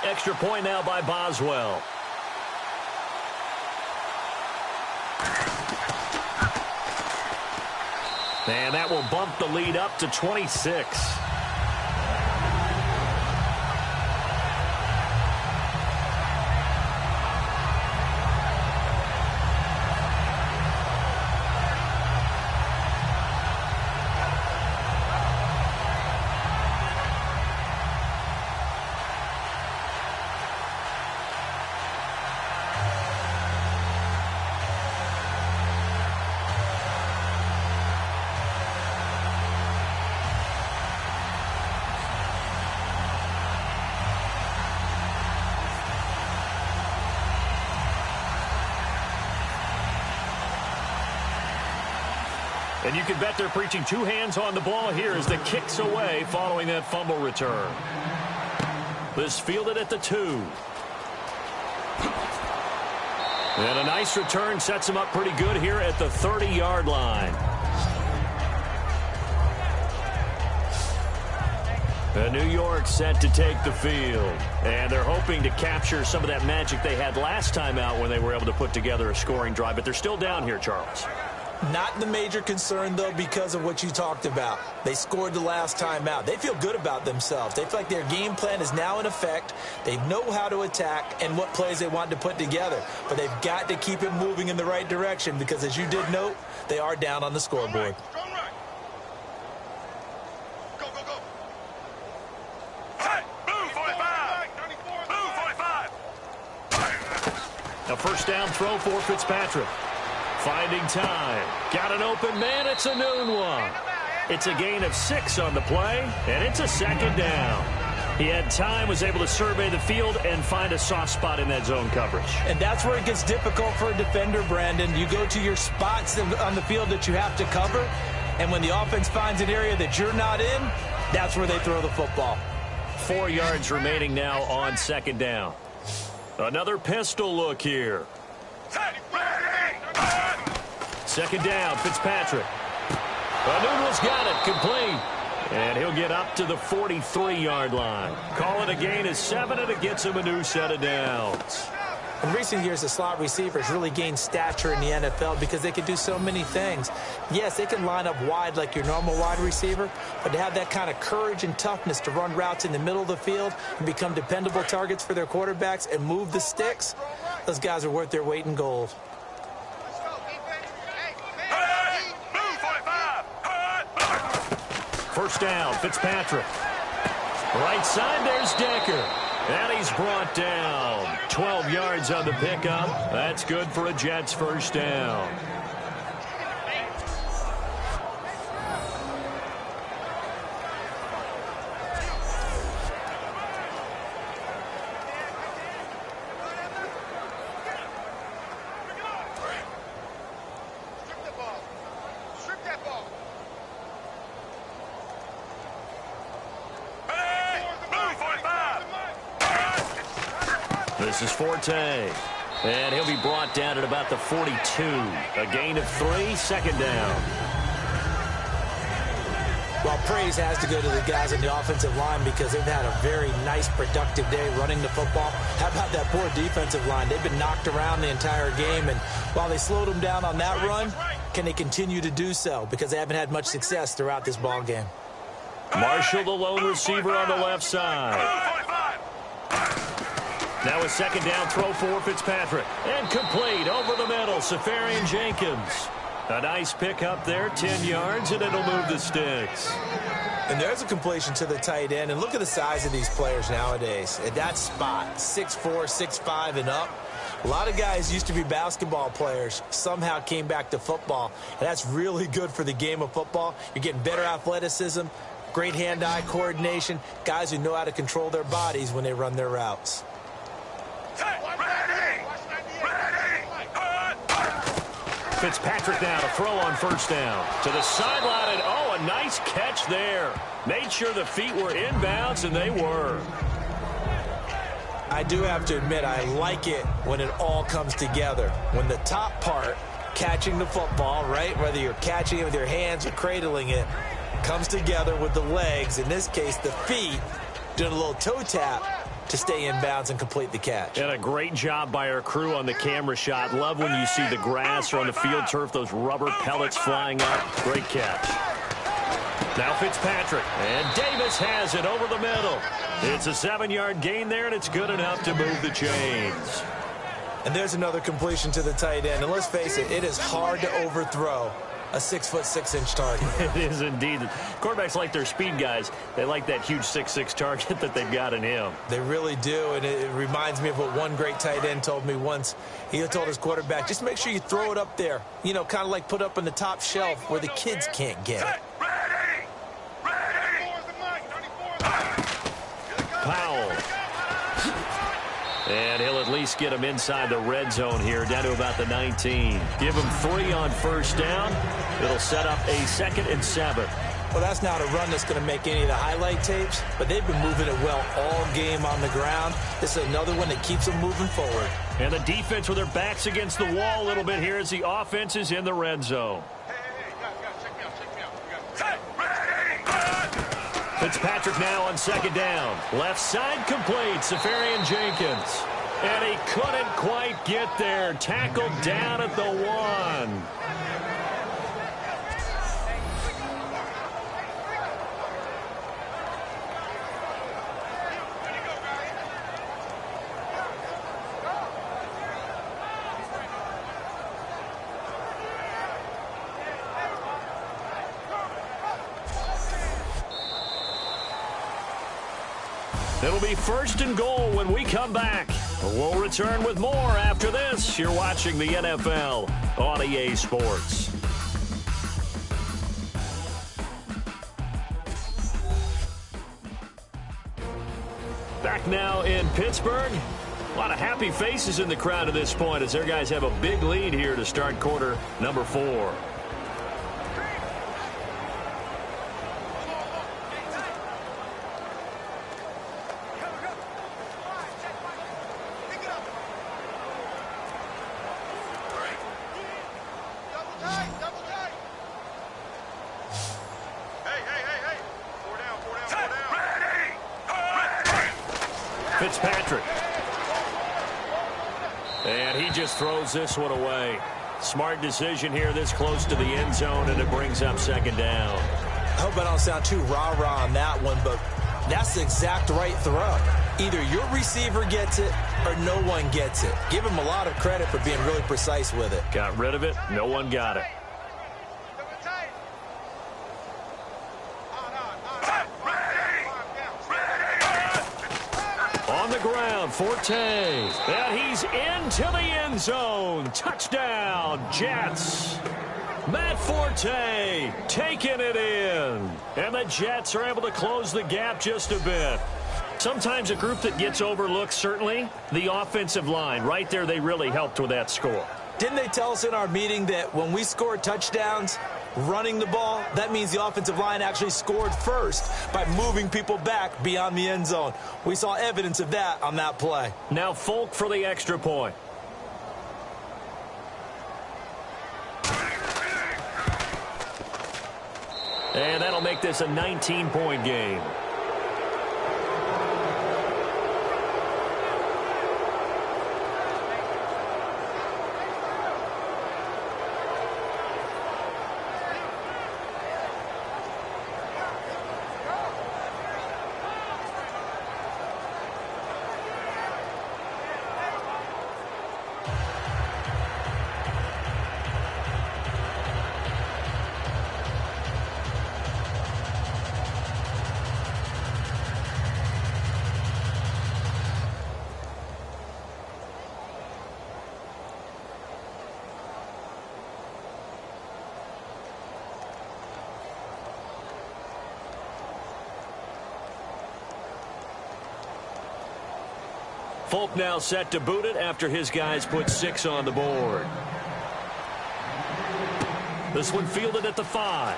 Extra point now by Boswell. And that will bump the lead up to 26. And you can bet they're preaching two hands on the ball here as the kick's away following that fumble return. This fielded at the 2. And a nice return sets him up pretty good here at the 30-yard line. And New York set to take the field. And they're hoping to capture some of that magic they had last time out when they were able to put together a scoring drive. But they're still down here, Charles. Not the major concern, though, because of what you talked about. They scored the last time out. They feel good about themselves. They feel like their game plan is now in effect. They know how to attack and what plays they want to put together. But they've got to keep it moving in the right direction because, as you did note, they are down on the scoreboard. A first down throw for Fitzpatrick. Finding time. Got an open man. It's a noon one. It's a gain of 6 on the play, and it's a second down. He had time, was able to survey the field and find a soft spot in that zone coverage. And that's where it gets difficult for a defender, Brandon. You go to your spots on the field that you have to cover, and when the offense finds an area that you're not in, that's where they throw the football. 4 yards remaining now on second down. Another pistol look here. Second down, Fitzpatrick. Noodle's got it, complete. And he'll get up to the 43-yard line. Call it a gain of 7, and it gets him a new set of downs. In recent years, the slot receivers really gained stature in the NFL because they can do so many things. Yes, they can line up wide like your normal wide receiver, but to have that kind of courage and toughness to run routes in the middle of the field and become dependable targets for their quarterbacks and move the sticks, those guys are worth their weight in gold. First down, Fitzpatrick. Right side, there's Decker. And he's brought down. 12 yards on the pickup. That's good for a Jets first down. This is Forte. And he'll be brought down at about the 42. A gain of 3, second down. Well, praise has to go to the guys in the offensive line because they've had a very nice, productive day running the football. How about that poor defensive line? They've been knocked around the entire game, and while they slowed them down on that run, can they continue to do so? Because they haven't had much success throughout this ball game. Marshall, the lone receiver on the left side. Now a second down throw for Fitzpatrick. And complete over the middle, Safarian Jenkins. A nice pickup there, 10 yards, and it'll move the sticks. And there's a completion to the tight end. And look at the size of these players nowadays. At that spot, 6'4", 6'5", and up. A lot of guys used to be basketball players, somehow came back to football. And that's really good for the game of football. You're getting better athleticism, great hand-eye coordination, guys who know how to control their bodies when they run their routes. Fitzpatrick now to throw on first down. To the sideline, and oh, a nice catch there. Made sure the feet were inbounds, and they were. I do have to admit, I like it when it all comes together. When the top part, catching the football, right, whether you're catching it with your hands or cradling it, comes together with the legs, in this case the feet, doing a little toe tap to stay in bounds and complete the catch. And a great job by our crew on the camera shot. Love when you see the grass or on the field turf, those rubber pellets flying up. Great catch. Now Fitzpatrick, and Davis has it over the middle. It's a 7-yard gain there, and it's good enough to move the chains. And there's another completion to the tight end. And let's face it, it is hard to overthrow a 6', 6" target. It is indeed. Quarterbacks like their speed guys. They like that huge 6'6" target that they've got in him. They really do, and it reminds me of what one great tight end told me once. He told his quarterback, just make sure you throw it up there. You know, kind of like put up on the top shelf where the kids can't get it. Ready. Powell. And he'll at least get him inside the red zone here, down to about the 19. Give him 3 on first down. It'll set up a 2nd and 7. Well, that's not a run that's going to make any of the highlight tapes, but they've been moving it well all game on the ground. This is another one that keeps them moving forward. And the defense with their backs against the wall a little bit here as the offense is in the red zone. Fitzpatrick now on 2nd down. Left side complete. Safarian Jenkins. And he couldn't quite get there. Tackled down at the 1. It'll be 1st and goal when we come back. We'll return with more after this. You're watching the NFL on EA Sports. Back now in Pittsburgh. A lot of happy faces in the crowd at this point as their guys have a big lead here to start quarter number 4. Fitzpatrick. And he just throws this one away. Smart decision here this close to the end zone, and it brings up 2nd down. I hope I don't sound too rah-rah on that one, but that's the exact right throw. Either your receiver gets it or no one gets it. Give him a lot of credit for being really precise with it. Got rid of it. No one got it. On the ground, Forte. And he's into the end zone. Touchdown, Jets. Matt Forte taking it in. And the Jets are able to close the gap just a bit. Sometimes a group that gets overlooked, certainly, the offensive line. Right there, they really helped with that score. Didn't they tell us in our meeting that when we score touchdowns running the ball, that means the offensive line actually scored first by moving people back beyond the end zone? We saw evidence of that on that play. Now Folk for the extra point. And that'll make this a 19-point game. Folk now set to boot it after his guys put 6 on the board. This one fielded at the 5.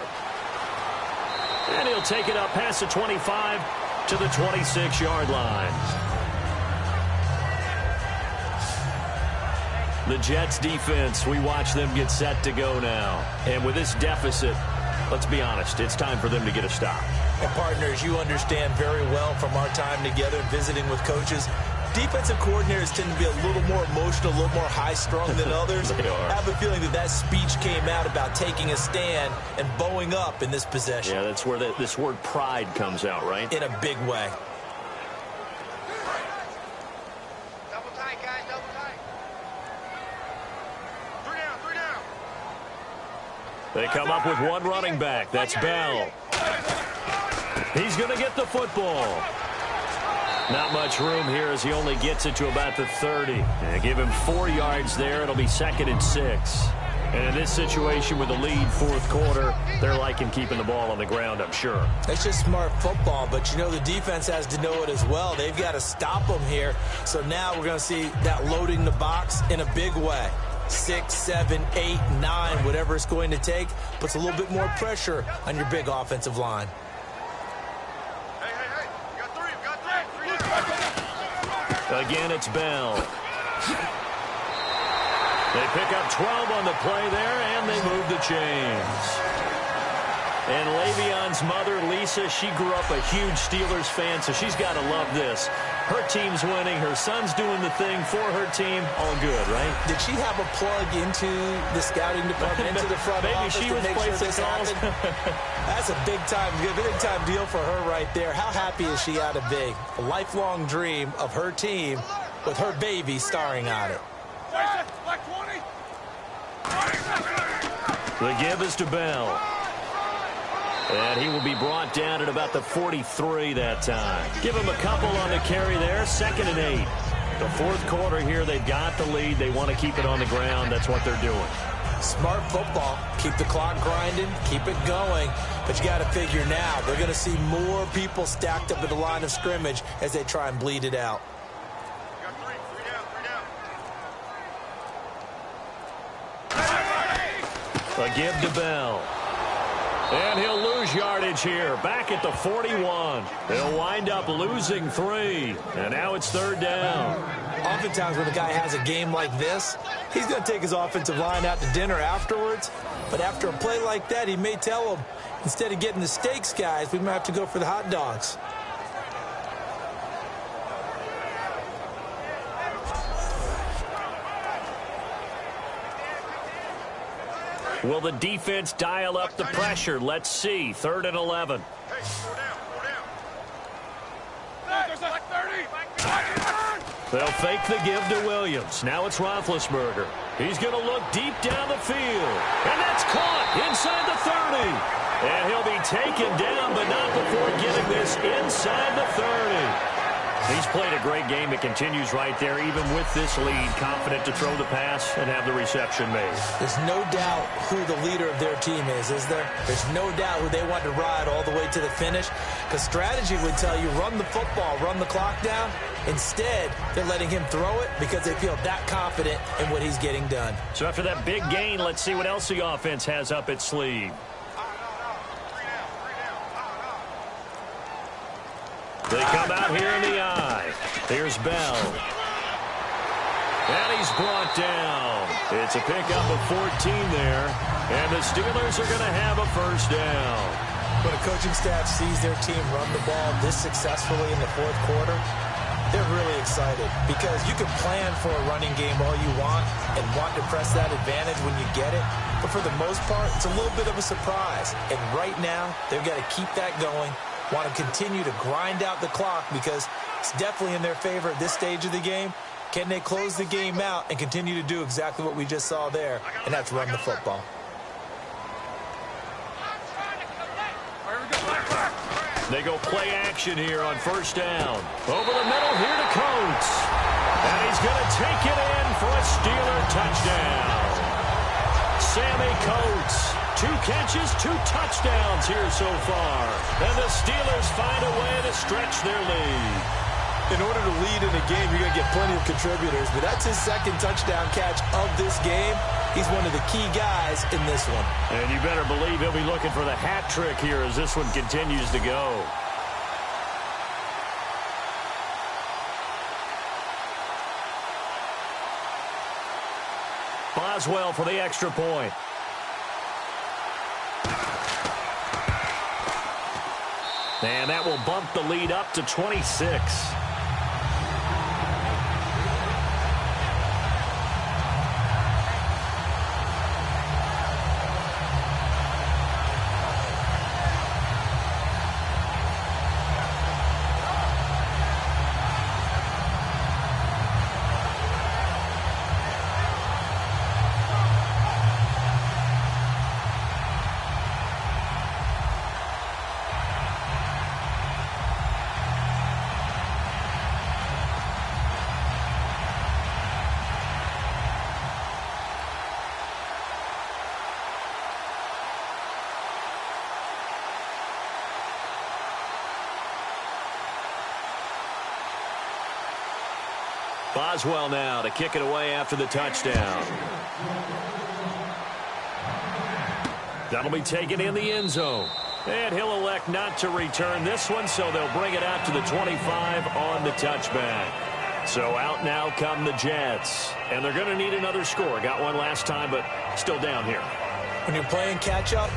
And he'll take it up past the 25 to the 26-yard line. The Jets defense, we watch them get set to go now. And with this deficit, let's be honest, it's time for them to get a stop. And partners, you understand very well from our time together and visiting with coaches, defensive coordinators tend to be a little more emotional, a little more high-strung than others. They are. I have a feeling that speech came out about taking a stand and bowing up in this possession. Yeah, that's where this word pride comes out, right? In a big way. Double tight, guys, double tight. 3 down, 3 down. They come up with one running back. That's Bell. He's going to get the football. Not much room here as he only gets it to about the 30. And give him 4 yards there. It'll be 2nd and 6. And in this situation with the lead fourth quarter, they're liking keeping the ball on the ground, I'm sure. It's just smart football, but you know the defense has to know it as well. They've got to stop them here. So now we're going to see that loading the box in a big way. 6, 7, 8, 9, whatever it's going to take, puts a little bit more pressure on your big offensive line. Hey, you got three. Again, it's Bell. They pick up 12 on the play there, and they move the chains. And Le'Veon's mother, Lisa, she grew up a huge Steelers fan, so she's got to love this. Her team's winning. Her son's doing the thing for her team. All good, right? Did she have a plug into the scouting department, into the front office she was to make sure placing this calls. happened? That's a big time deal for her right there. How happy is she out of big? A lifelong dream of her team with her baby starring on it. The give is to Bell. And he will be brought down at about the 43 that time. Give him a couple on the carry there. 2nd and 8. The fourth quarter here, they've got the lead. They want to keep it on the ground. That's what they're doing. Smart football. Keep the clock grinding. Keep it going. But you got to figure now, they're going to see more people stacked up at the line of scrimmage as they try and bleed it out. Got three down. A give to Bell. And he'll lose yardage here. Back at the 41. They'll wind up losing 3. And now it's 3rd down. Oftentimes when a guy has a game like this, he's going to take his offensive line out to dinner afterwards. But after a play like that, he may tell them, instead of getting the steaks, guys, we might have to go for the hot dogs. Will the defense dial up the pressure? Let's see. 3rd and 11. Hey, four down. There's like 30. They'll fake the give to Williams. Now it's Roethlisberger. He's going to look deep down the field. And that's caught inside the 30. And he'll be taken down, but not before getting this inside the 30. He's played a great game. It continues right there, even with this lead, confident to throw the pass and have the reception made. There's no doubt who the leader of their team is there? There's no doubt who they want to ride all the way to the finish. Because strategy would tell you, run the football, run the clock down. Instead, they're letting him throw it because they feel that confident in what he's getting done. So after that big gain, let's see what else the offense has up its sleeve. They come out here in the eye. Here's Bell. And he's brought down. It's a pickup of 14 there. And the Steelers are going to have a first down. When a coaching staff sees their team run the ball this successfully in the fourth quarter, they're really excited. Because you can plan for a running game all you want and want to press that advantage when you get it. But for the most part, it's a little bit of a surprise. And right now, they've got to keep that going. Want to continue to grind out the clock because it's definitely in their favor at this stage of the game. Can they close the game out and continue to do exactly what we just saw there, and that's run the football? They go play action here on first down. Over the middle here to Coates. And he's going to take it in for a Steeler touchdown. Sammy Coates. 2 catches, 2 touchdowns here so far. And the Steelers find a way to stretch their lead. In order to lead in a game, you're going to get plenty of contributors, but that's his 2nd touchdown catch of this game. He's one of the key guys in this one. And you better believe he'll be looking for the hat trick here as this one continues to go. Boswell for the extra point. And that will bump the lead up to 26. Boswell now to kick it away after the touchdown. That'll be taken in the end zone. And he'll elect not to return this one, so they'll bring it out to the 25 on the touchback. So out now come the Jets. And they're going to need another score. Got one last time, but still down here. When you're playing catch-up,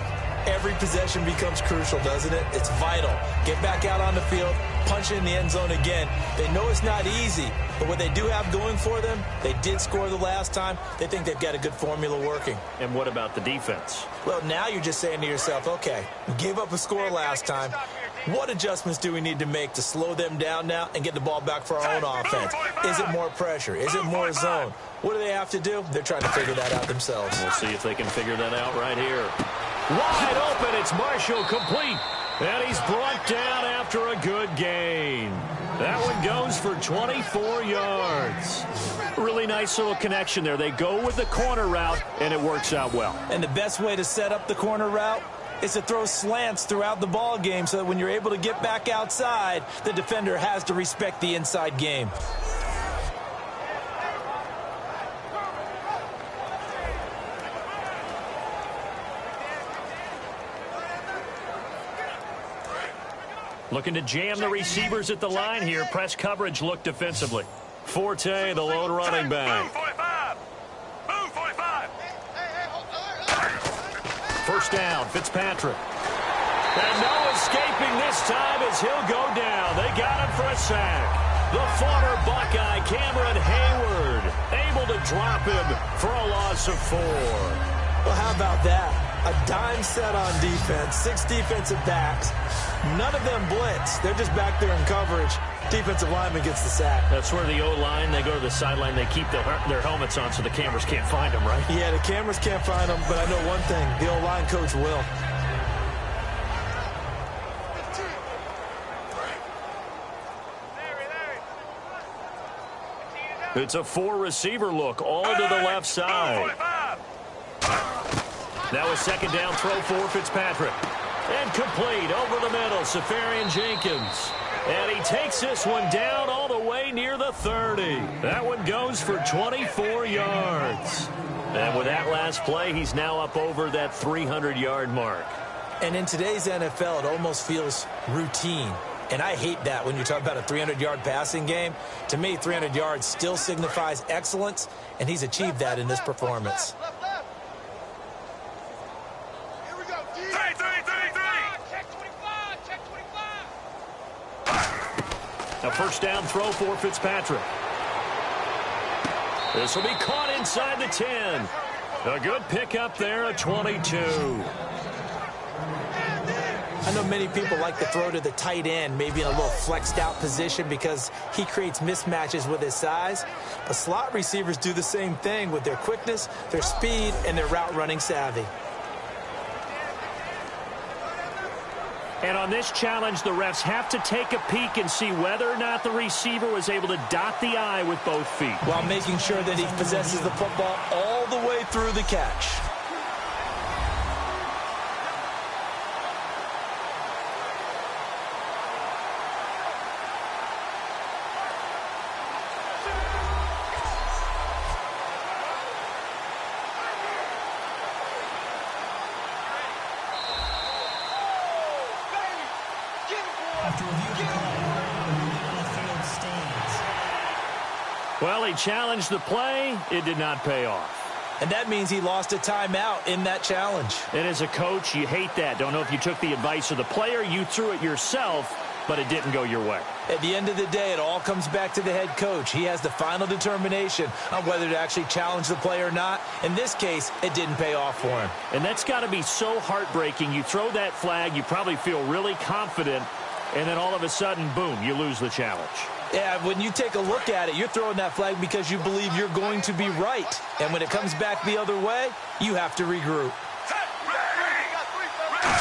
every possession becomes crucial, doesn't it? It's vital. Get back out on the field, punch it in the end zone again. They know it's not easy, but what they do have going for them, they did score the last time. They think they've got a good formula working. And what about the defense? Well, now you're just saying to yourself, okay, we gave up a score last time. What adjustments do we need to make to slow them down now and get the ball back for our own offense? Is it more pressure? Is it more zone? What do they have to do? They're trying to figure that out themselves. We'll see if they can figure that out right here. Wide open. It's Marshall, complete. And he's brought down after a good gain. That one goes for 24 yards. Really nice little connection there. They go with the corner route, and it works out well. And the best way to set up the corner route is to throw slants throughout the ball game so that when you're able to get back outside, the defender has to respect the inside game. Looking to jam the receivers at the line here. Press coverage look defensively. Forte, the lone running back. Move 45. First down, Fitzpatrick. And no escaping this time as he'll go down. They got him for a sack. The former Buckeye, Cameron Hayward, able to drop him for a loss of 4. Well, how about that? A dime set on defense, 6 defensive backs. None of them blitz. They're just back there in coverage. Defensive lineman gets the sack. That's where the O-line, they go to the sideline, they keep their helmets on so the cameras can't find them, right? Yeah, the cameras can't find them, but I know one thing. The O-line coach will. It's a 4-receiver look, all to the left side. That was second down throw for Fitzpatrick. And complete over the middle, Safarian Jenkins. And he takes this one down all the way near the 30. That one goes for 24 yards. And with that last play, he's now up over that 300-yard mark. And in today's NFL, it almost feels routine. And I hate that when you talk about a 300-yard passing game. To me, 300 yards still signifies excellence, and he's achieved that in this performance. A first down throw for Fitzpatrick. This will be caught inside the 10. A good pickup there at 22. I know many people like to throw to the tight end, maybe in a little flexed out position because he creates mismatches with his size. But slot receivers do the same thing with their quickness, their speed, and their route running savvy. And on this challenge, the refs have to take a peek and see whether or not the receiver was able to dot the I with both feet, while making sure that he possesses the football all the way through the catch. Well, he challenged the play. It did not pay off. And that means he lost a timeout in that challenge. And as a coach, you hate that. Don't know if you took the advice of the player, you threw it yourself, but it didn't go your way. At the end of the day, it all comes back to the head coach. He has the final determination on whether to actually challenge the play or not. In this case, it didn't pay off for him. And that's got to be so heartbreaking. You throw that flag, you probably feel really confident, and then all of a sudden, boom, you lose the challenge. Yeah, when you take a look at it, you're throwing that flag because you believe you're going to be right. And when it comes back the other way, you have to regroup.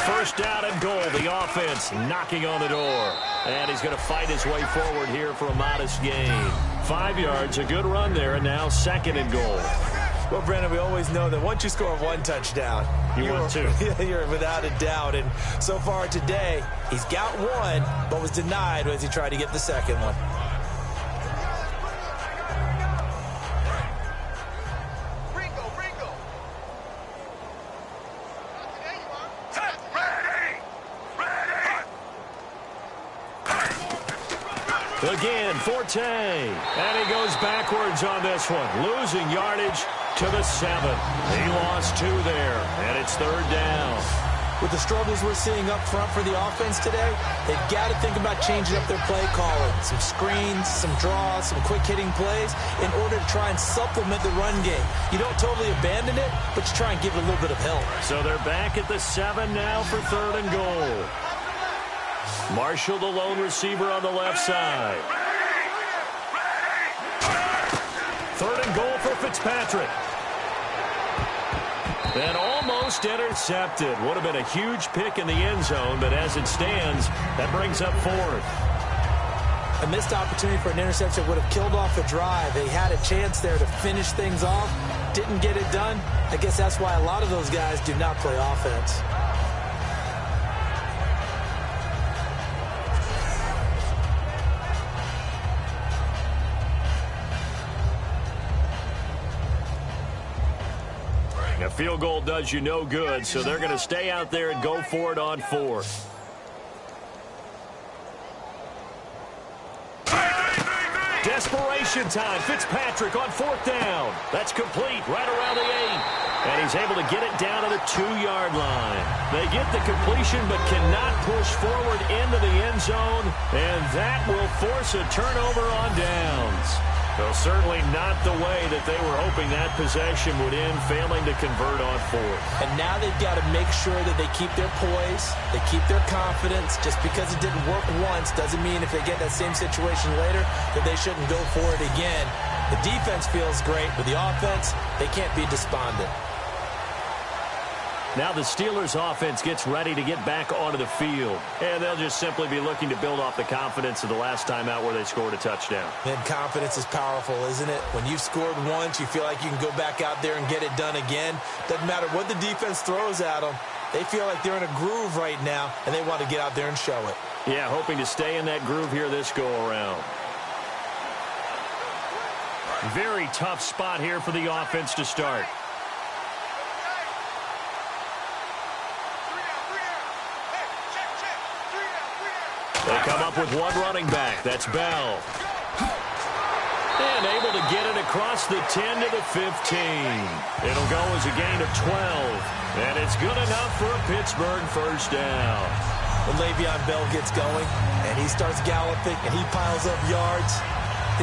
First down and goal. The offense knocking on the door. And he's going to fight his way forward here for a modest gain. 5 yards, a good run there, and now second and goal. Well, Brandon, we always know that once you score 1 touchdown, you're 2. You're without a doubt. And so far today, he's got 1, but was denied as he tried to get the second one. Again, Forte. And he goes backwards on this one, losing yardage to the 7. He lost 2 there, and it's 3rd down. With the struggles we're seeing up front for the offense today, they've got to think about changing up their play calling. Some screens, some draws, some quick-hitting plays in order to try and supplement the run game. You don't totally abandon it, but you try and give it a little bit of help. So they're back at the 7 now for 3rd and goal. Marshall, the lone receiver on the left side. 3rd and goal for Fitzpatrick. And almost intercepted. Would have been a huge pick in the end zone, but as it stands, that brings up 4th. A missed opportunity for an interception would have killed off a drive. They had a chance there to finish things off. Didn't get it done. I guess that's why a lot of those guys do not play offense. A field goal does you no good, so they're going to stay out there and go for it on 4th. Desperation time. Fitzpatrick on 4th down. That's complete right around the 8. And he's able to get it down to the 2-yard line. They get the completion but cannot push forward into the end zone, and that will force a turnover on downs. Well, certainly not the way that they were hoping that possession would end, failing to convert on 4th. And now they've got to make sure that they keep their poise, they keep their confidence. Just because it didn't work once doesn't mean if they get that same situation later that they shouldn't go for it again. The defense feels great, but the offense, they can't be despondent. Now the Steelers offense gets ready to get back onto the field. And they'll just simply be looking to build off the confidence of the last time out where they scored a touchdown. And confidence is powerful, isn't it? When you've scored once, you feel like you can go back out there and get it done again. Doesn't matter what the defense throws at them. They feel like they're in a groove right now, and they want to get out there and show it. Yeah, hoping to stay in that groove here this go-around. Very tough spot here for the offense to start. They come up with one running back. That's Bell. And able to get it across the 10 to the 15. It'll go as a gain of 12. And it's good enough for a Pittsburgh first down. When Le'Veon Bell gets going and he starts galloping and he piles up yards,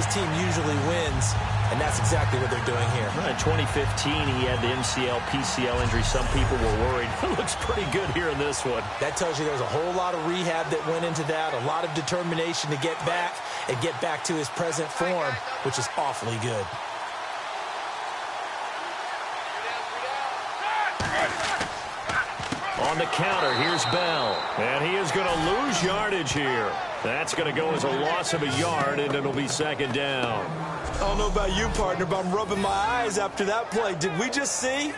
his team usually wins. And that's exactly what they're doing here. In 2015, he had the MCL, PCL injury. Some people were worried. It looks pretty good here in this one. That tells you there's a whole lot of rehab that went into that, a lot of determination to get back and get back to his present form, which is awfully good. On the counter, here's Bell. And he is going to lose yardage here. That's going to go as a loss of a yard, and it'll be 2nd down. I don't know about you, partner, but I'm rubbing my eyes after that play. Did we just see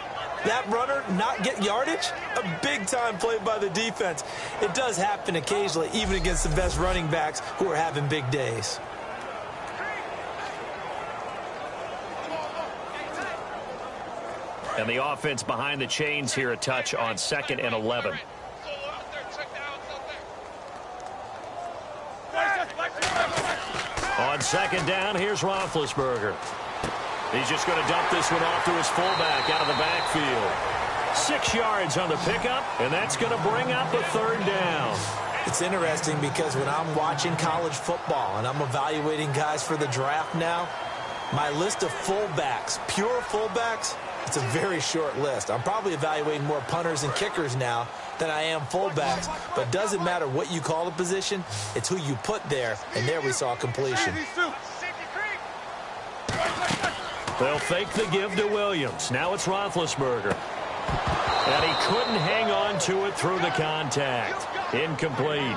that runner not get yardage? A big-time play by the defense. It does happen occasionally, even against the best running backs who are having big days. And the offense behind the chains here, a touch on 2nd and 11. On 2nd down, here's Roethlisberger. He's just going to dump this one off to his fullback out of the backfield. 6 yards on the pickup, and that's going to bring up a 3rd down. It's interesting because when I'm watching college football and I'm evaluating guys for the draft now, my list of fullbacks, pure fullbacks, it's a very short list. I'm probably evaluating more punters and kickers now than I am fullbacks, but it doesn't matter what you call the position, it's who you put there, and there we saw completion. They'll fake the give to Williams. Now it's Roethlisberger. And he couldn't hang on to it through the contact. Incomplete.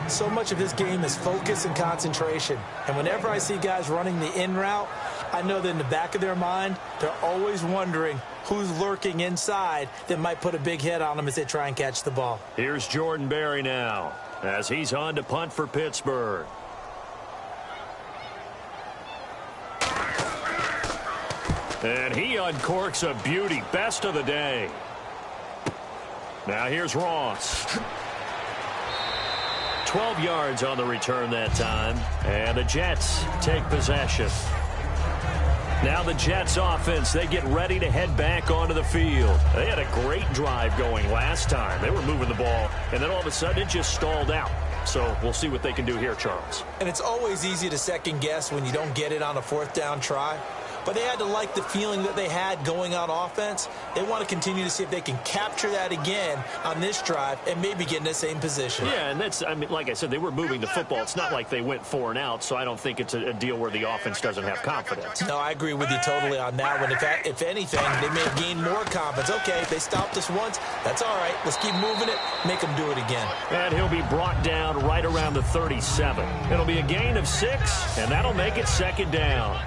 So much of this game is focus and concentration. And whenever I see guys running the in route, I know that in the back of their mind, they're always wondering who's lurking inside that might put a big hit on them as they try and catch the ball. Here's Jordan Berry now as he's on to punt for Pittsburgh. And he uncorks a beauty. Best of the day. Now here's Ross. 12 yards on the return that time. And the Jets take possession. Now the Jets offense, they get ready to head back onto the field. They had a great drive going last time. They were moving the ball, and then all of a sudden it just stalled out. So we'll see what they can do here, Charles. And it's always easy to second guess when you don't get it on a fourth down try. But they had to like the feeling that they had going on offense. They want to continue to see if they can capture that again on this drive and maybe get in the same position. Yeah, and that's, I mean, like I said, they were moving the football. It's not like they went 4 and out, so I don't think it's a deal where the offense doesn't have confidence. No, I agree with you totally on that one. If anything, they may gain more confidence. Okay, they stopped us once. That's all right. Let's keep moving it. Make them do it again. And he'll be brought down right around the 37. It'll be a gain of 6, and that'll make it second down.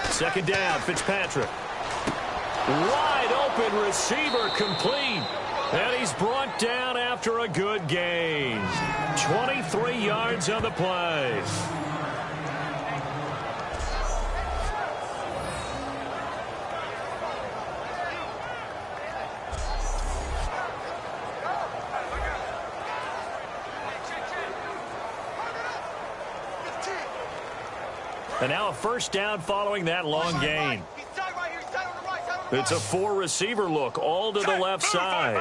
Second down, Fitzpatrick. Wide open receiver complete. And he's brought down after a good gain. 23 yards on the play. And now a first down following that long gain. It's a 4-receiver look, all to the left side.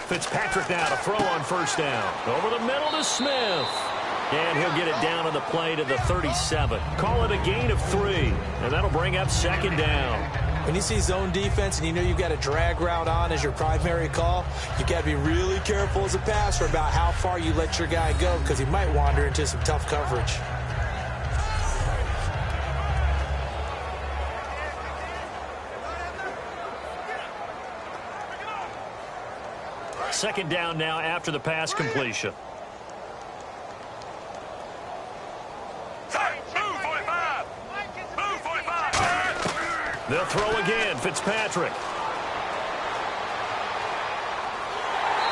Fitzpatrick now to throw on first down. Over the middle to Smith. And he'll get it down on the play to the 37. Call it a gain of 3. And that'll bring up second down. When you see zone defense and you know you've got a drag route on as your primary call, you've got to be really careful as a passer about how far you let your guy go because he might wander into some tough coverage. Second down now after the pass completion. They'll throw again, Fitzpatrick.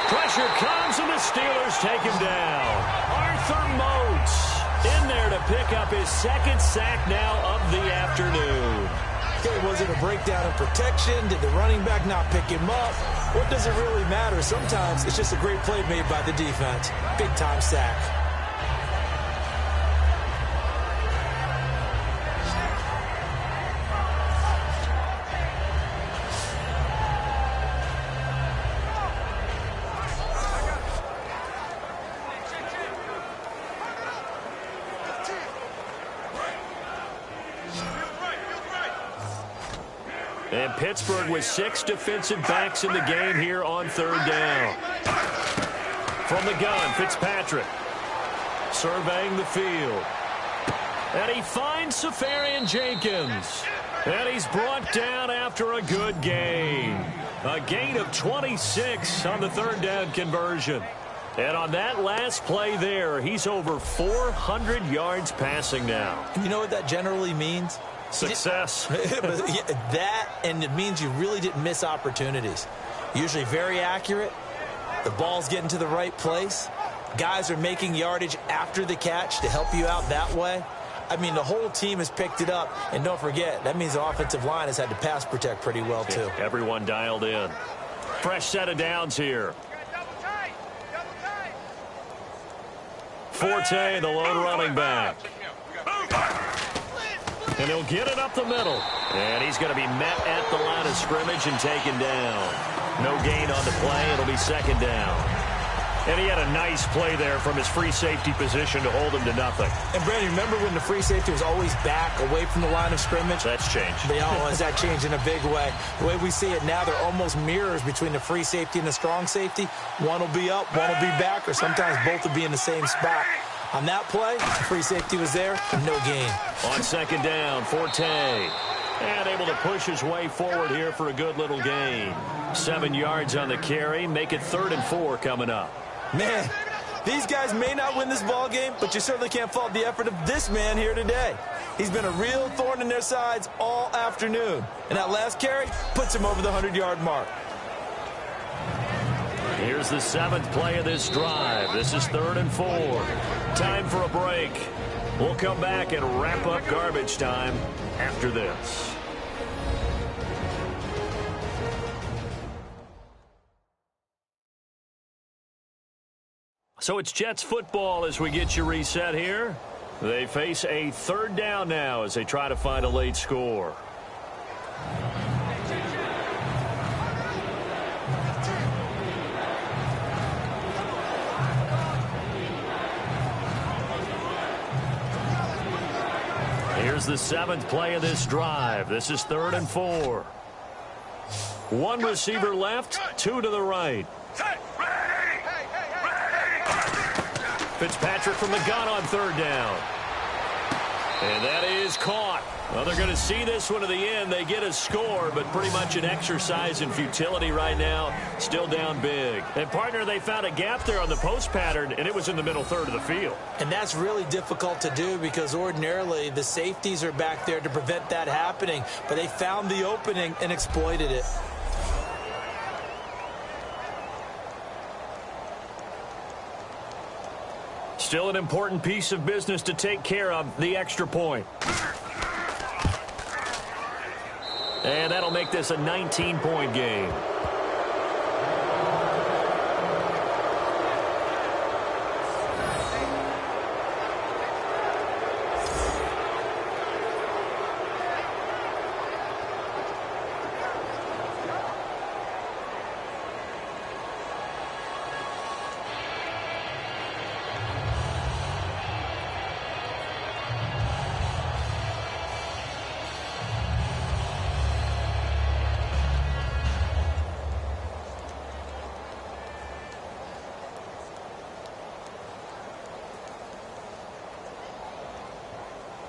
Pressure comes, and the Steelers take him down. Arthur Moats in there to pick up his second sack now of the afternoon. Okay, was it a breakdown in protection? Did the running back not pick him up? What does it really matter? Sometimes it's just a great play made by the defense. Big-time sack. And Pittsburgh with 6 defensive backs in the game here on third down. From the gun, Fitzpatrick surveying the field. And he finds Safarian Jenkins. And he's brought down after a good gain. A gain of 26 on the third down conversion. And on that last play there, he's over 400 yards passing now. You know what that generally means? Success. That, and it means you really didn't miss opportunities. Usually very accurate. The ball's getting to the right place. Guys are making yardage after the catch to help you out that way. I mean, the whole team has picked it up. And don't forget, that means the offensive line has had to pass protect pretty well, too. Yeah, everyone dialed in. Fresh set of downs here. Forte, the lone running back. And he'll get it up the middle. And he's going to be met at the line of scrimmage and taken down. No gain on the play. It'll be second down. And he had a nice play there from his free safety position to hold him to nothing. And, Brandon, remember when the free safety was always back away from the line of scrimmage? That's changed. That changed in a big way. The way we see it now, they're almost mirrors between the free safety and the strong safety. One will be up, one will be back, or sometimes both will be in the same spot. On that play, the free safety was there, no gain. On second down, Forte. And able to push his way forward here for a good little gain. 7 yards on the carry. Make it 3rd and 4 coming up. Man, These guys may not win this ball game, but you certainly can't fault the effort of this man here today. He's been a real thorn in their sides all afternoon. And that last carry puts him over the 100-yard mark. Here's the 7th play of this drive. This is 3rd and 4. Time for a break. We'll come back and wrap up garbage time after this. So it's Jets football as we get you reset here. They face a 3rd down now as they try to find a late score. Here's the 7th play of this drive. This is 3rd and 4. 1 receiver left, 2 to the right. Fitzpatrick from the gun on 3rd down. And that is caught. Well, they're going to see this one to the end. They get a score, but pretty much an exercise in futility right now. Still down big. And, partner, they found a gap there on the post pattern, and it was in the middle third of the field. And that's really difficult to do because ordinarily the safeties are back there to prevent that happening. But they found the opening and exploited it. Still an important piece of business to take care of, the extra point. And that'll make this a 19-point game.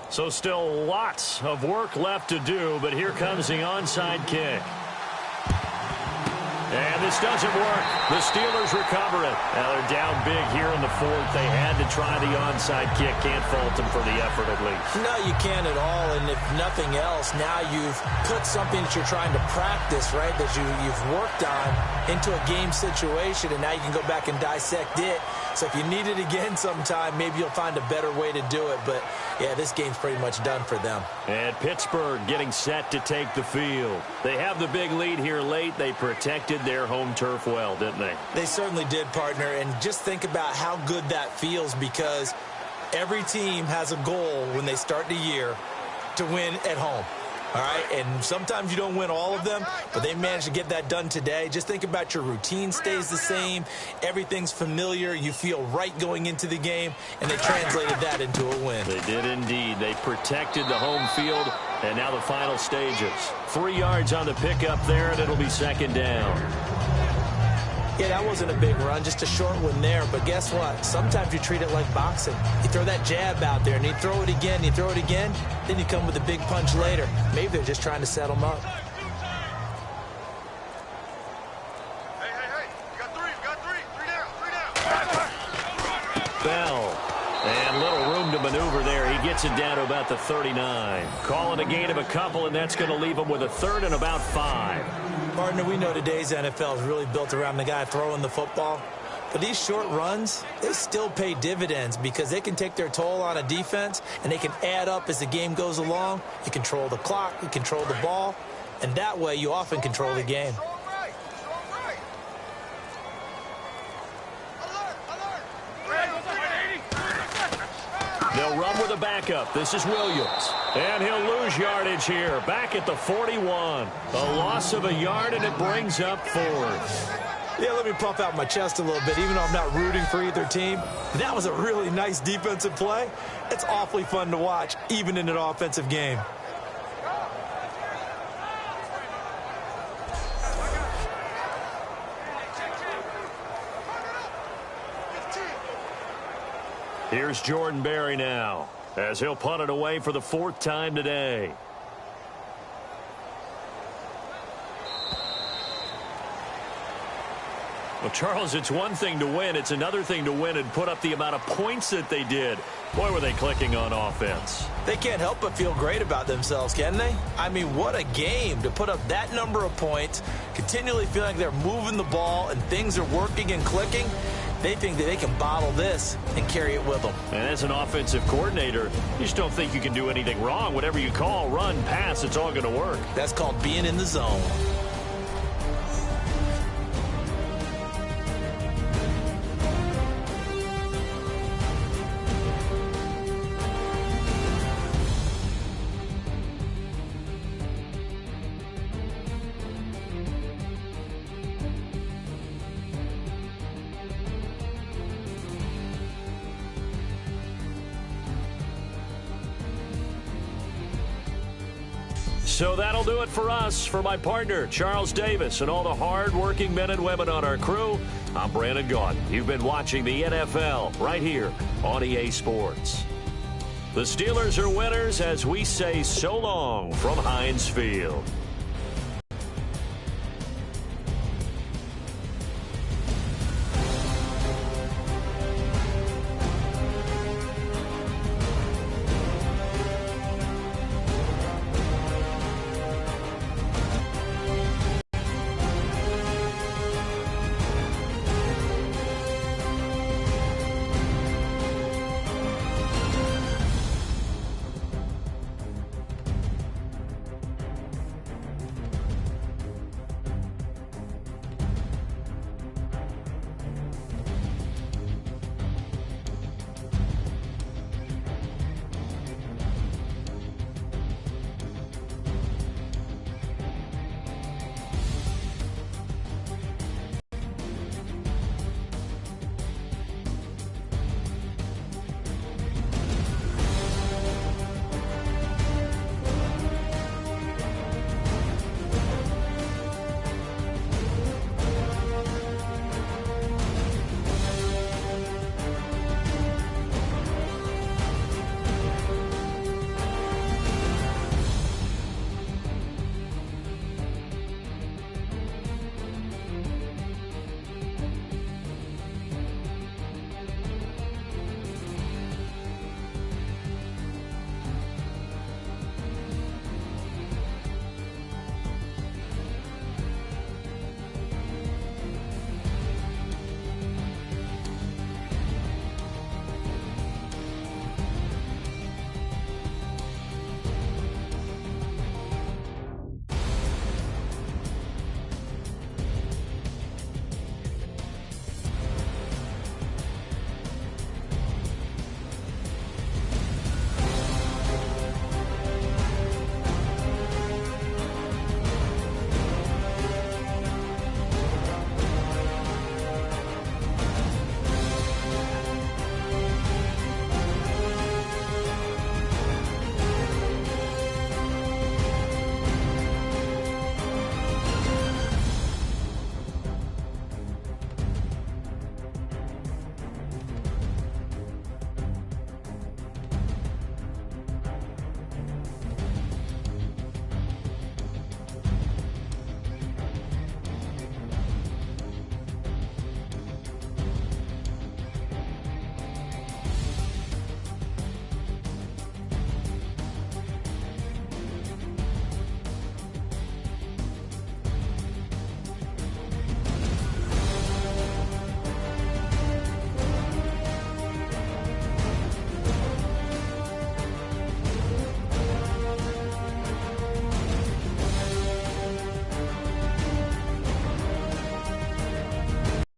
So still lots of work left to do, but here comes the onside kick. And this doesn't work. The Steelers recover it. Now they're down big here in the 4th. They had to try the onside kick. Can't fault them for the effort at least. No, you can't at all. And if nothing else, now you've put something that you're trying to practice, right, that you've worked on into a game situation, and now you can go back and dissect it. So if you need it again sometime, maybe you'll find a better way to do it. But, yeah, this game's pretty much done for them. And Pittsburgh getting set to take the field. They have the big lead here late. They protected their home turf well, didn't they? They certainly did, partner. And just think about how good that feels because every team has a goal when they start the year to win at home. All right, and sometimes you don't win all of them, but they managed to get that done today. Just think about your routine stays the same. Everything's familiar. You feel right going into the game, and they translated that into a win. They did indeed. They protected the home field, and now the final stages. 3 yards on the pickup there, and it'll be 2nd down. Yeah, that wasn't a big run, just a short one there. But guess what? Sometimes you treat it like boxing. You throw that jab out there, and you throw it again, you throw it again, then you come with a big punch later. Maybe they're just trying to set them up. Hey, you got three down. Bell. And little room to maneuver there. He gets it down to about the 39. Calling a gain of a couple, and that's going to leave him with a 3rd and about 5. Partner, we know today's NFL is really built around the guy throwing the football. But these short runs, they still pay dividends because they can take their toll on a defense, and they can add up as the game goes along. You control the clock, you control the ball, and that way you often control the game. They'll run with a backup. This is Williams. And he'll lose yardage here. Back at the 41. A loss of a yard, and it brings up 4th. Yeah, let me puff out my chest a little bit, even though I'm not rooting for either team. That was a really nice defensive play. It's awfully fun to watch, even in an offensive game. Here's Jordan Berry now, as he'll punt it away for the 4th time today. Well, Charles, it's one thing to win. It's another thing to win and put up the amount of points that they did. Boy, were they clicking on offense. They can't help but feel great about themselves, can they? I mean, what a game to put up that number of points, continually feeling like they're moving the ball and things are working and clicking. They think that they can bottle this and carry it with them. And as an offensive coordinator, you just don't think you can do anything wrong. Whatever you call, run, pass, it's all going to work. That's called being in the zone. So that'll do it for us. For my partner, Charles Davis, and all the hard-working men and women on our crew, I'm Brandon Gaudin. You've been watching the NFL right here on EA Sports. The Steelers are winners as we say so long from Heinz Field.